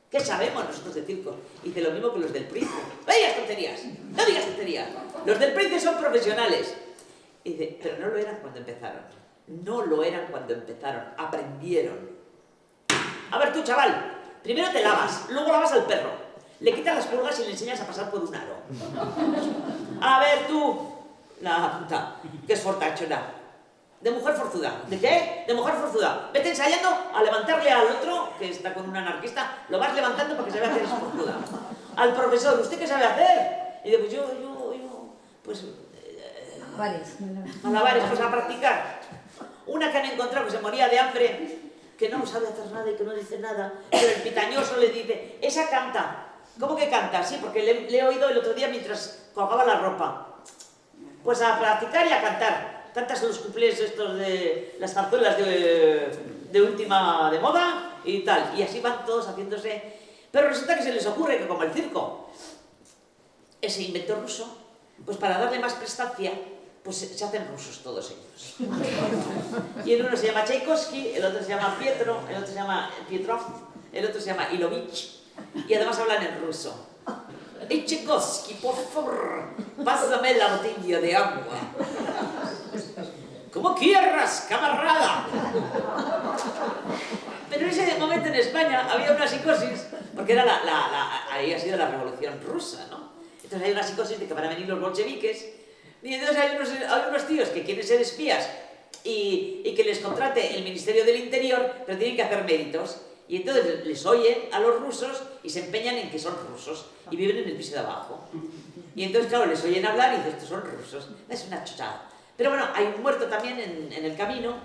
¿Qué sabemos nosotros de circos? Y dice lo mismo que los del Prince. ¡No digas tonterías! ¡No digas tonterías! Los del Prince son profesionales. Y dice, pero no lo eran cuando empezaron. No lo eran cuando empezaron. Aprendieron. A ver tú, chaval, primero te lavas, luego lavas al perro. Le quitas las pulgas y le enseñas a pasar por un aro. A ver tú, la punta, que es fortachona. De mujer forzuda. ¿De qué? De mujer forzuda. Vete ensayando a levantarle al otro, que está con un anarquista, lo vas levantando para que se vea que eres forzuda. Al profesor, ¿usted qué sabe hacer? Y digo, pues pues... malabares, pues a practicar. Una que han encontrado que se moría de hambre, que no sabe hacer nada y que no dice nada, pero el pitañoso le dice, esa canta. ¿Cómo que canta? Sí, porque le he oído el otro día mientras colgaba la ropa. Pues a practicar y a cantar. Cantas los cuplés estos de las zarzuelas de última de moda y tal. Y así van todos haciéndose. Pero resulta que se les ocurre que como el circo, ese invento ruso, pues para darle más prestancia, pues se hacen rusos todos ellos. Y el uno se llama Tchaikovsky, el otro se llama Pietro, el otro se llama Pietrov, el otro se llama Ilovich. Y además hablan en ruso. Tchaikovsky, por favor, pásame la botella de agua. ¡Como quieras, camarada! Pero en ese momento en España había una psicosis, porque era ahí ha sido la revolución rusa, ¿no? Entonces hay una psicosis de que van a venir los bolcheviques, y entonces hay unos tíos que quieren ser espías y que les contrate el Ministerio del Interior, pero tienen que hacer méritos. Y entonces les oyen a los rusos y se empeñan en que son rusos y viven en el piso de abajo. Y entonces, claro, les oyen hablar y dicen, estos son rusos. Es una chuchada. Pero bueno, hay un muerto también en el camino.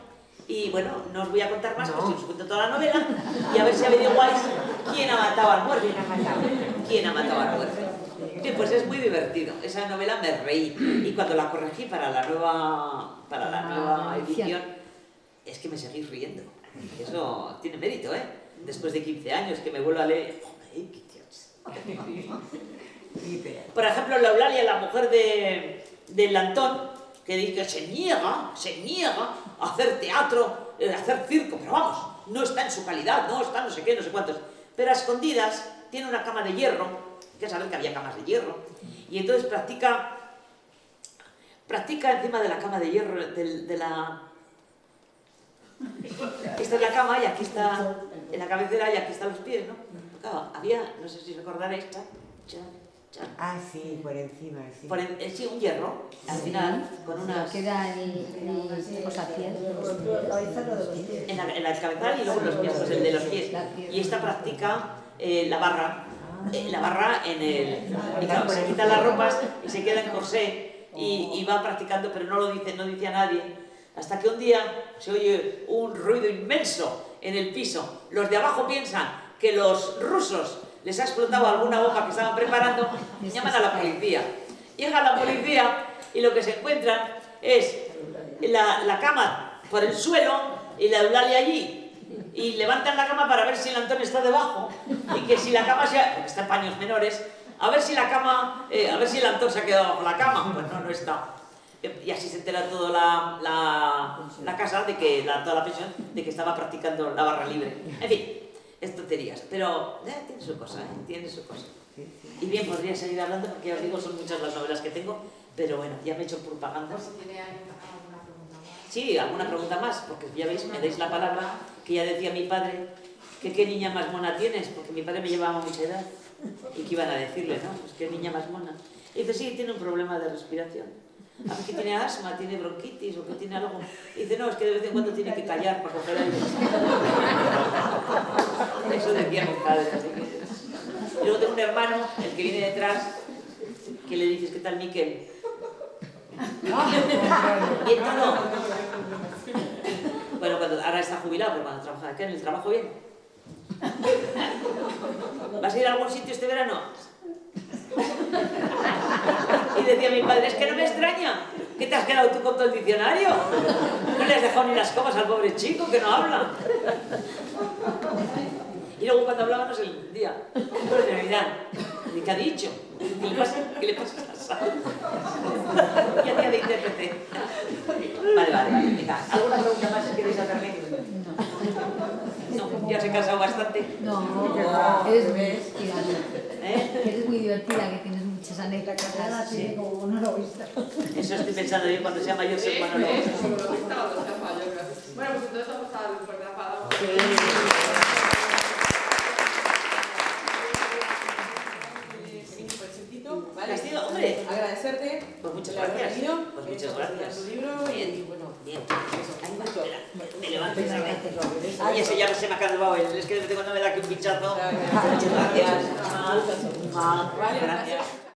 Y bueno, no os voy a contar más, porque os cuento toda la novela. Y a ver si averiguáis quién ha matado al muerto. ¿Quién ha matado al muerto? Sí, pues es muy divertido. Esa novela me reí. Y cuando la corregí para la nueva edición, es que me seguís riendo. Eso tiene mérito, ¿eh? Después de 15 años que me vuelvo a leer. Por ejemplo, la Eulalia, la mujer del Antón, que dice que se niega a hacer teatro, a hacer circo, pero vamos, no está en su calidad, no está no sé qué, no sé cuántos. Pero a escondidas tiene una cama de hierro, que saber que había camas de hierro, y entonces practica encima de la cama de hierro de la... Esta es la cama y aquí está en la cabecera y aquí están los pies, ¿no? Claro, había, no sé si recordaréis, Ah, sí, por encima, sí. Sí, un hierro, al final, con unas... Queda en la cabezal y luego los pies, pues el de los pies. Y esta practica la barra en el... Y claro, se quitan las ropas y se queda en corsé y va practicando, pero no dice a nadie. Hasta que un día se oye un ruido inmenso en el piso. Los de abajo piensan que los rusos les ha explotado alguna bomba que estaban preparando y llaman a la policía. Llega la policía y lo que se encuentran es la cama por el suelo y la Eulalia allí. Y levantan la cama para ver si el Antón está debajo y que si la cama porque está en paños menores, a ver si el Antón se ha quedado bajo la cama. Pues no está. Y así se entera toda la casa, toda la pensión, de que estaba practicando la barra libre. En fin, es tonterías, pero tiene su cosa, tiene su cosa. Y bien, podría seguir hablando porque ya os digo, son muchas las novelas que tengo, pero bueno, ya me he hecho propaganda. Pues si tiene alguna pregunta más. Sí, alguna pregunta más, porque ya veis, me dais la palabra, que ya decía mi padre, que qué niña más mona tienes, porque mi padre me llevaba mucha edad, y que iban a decirle, ¿no? Pues qué niña más mona. Y dice, sí, tiene un problema de respiración. A ver que tiene asma, tiene bronquitis o que tiene algo. Y dice, no, es que de vez en cuando tiene que callar para coger aire. Eso decía mi padre, así que... Y luego tengo un hermano, el que viene detrás, que le dices, ¿qué tal, Miquel? Bien todo. Bueno, ahora está jubilado, pero cuando trabaja acá en el trabajo bien. ¿Vas a ir a algún sitio este verano? Y decía mi padre, es que no me extraña, ¿qué te has quedado tú con todo el diccionario? No le has dejado ni las comas al pobre chico que no habla. Y luego cuando hablábamos el día de Navidad, ¿qué ha dicho? ¿Qué le pasa a la sal? Y hacía de intérprete. Vale, venga, ¿alguna pregunta más queréis hacerme? No, ya os he cansado bastante. No, eres muy divertida. Eres muy divertida, que tienes muchas anécdotas. Sí, como no lo he visto. Eso estoy pensando yo cuando sea mayor, soy bueno. Bueno, pues entonces vamos a dar un fuerte aplauso. Hombre, agradecerte pues muchas gracias. invitación. Pues muchas gracias. Tu libro bien, y bueno, bien. eso. Me levanto. Ay, eso ya no se me ha acabado. Es que no me da que un pinchazo. Muchas gracias. Vale, gracias.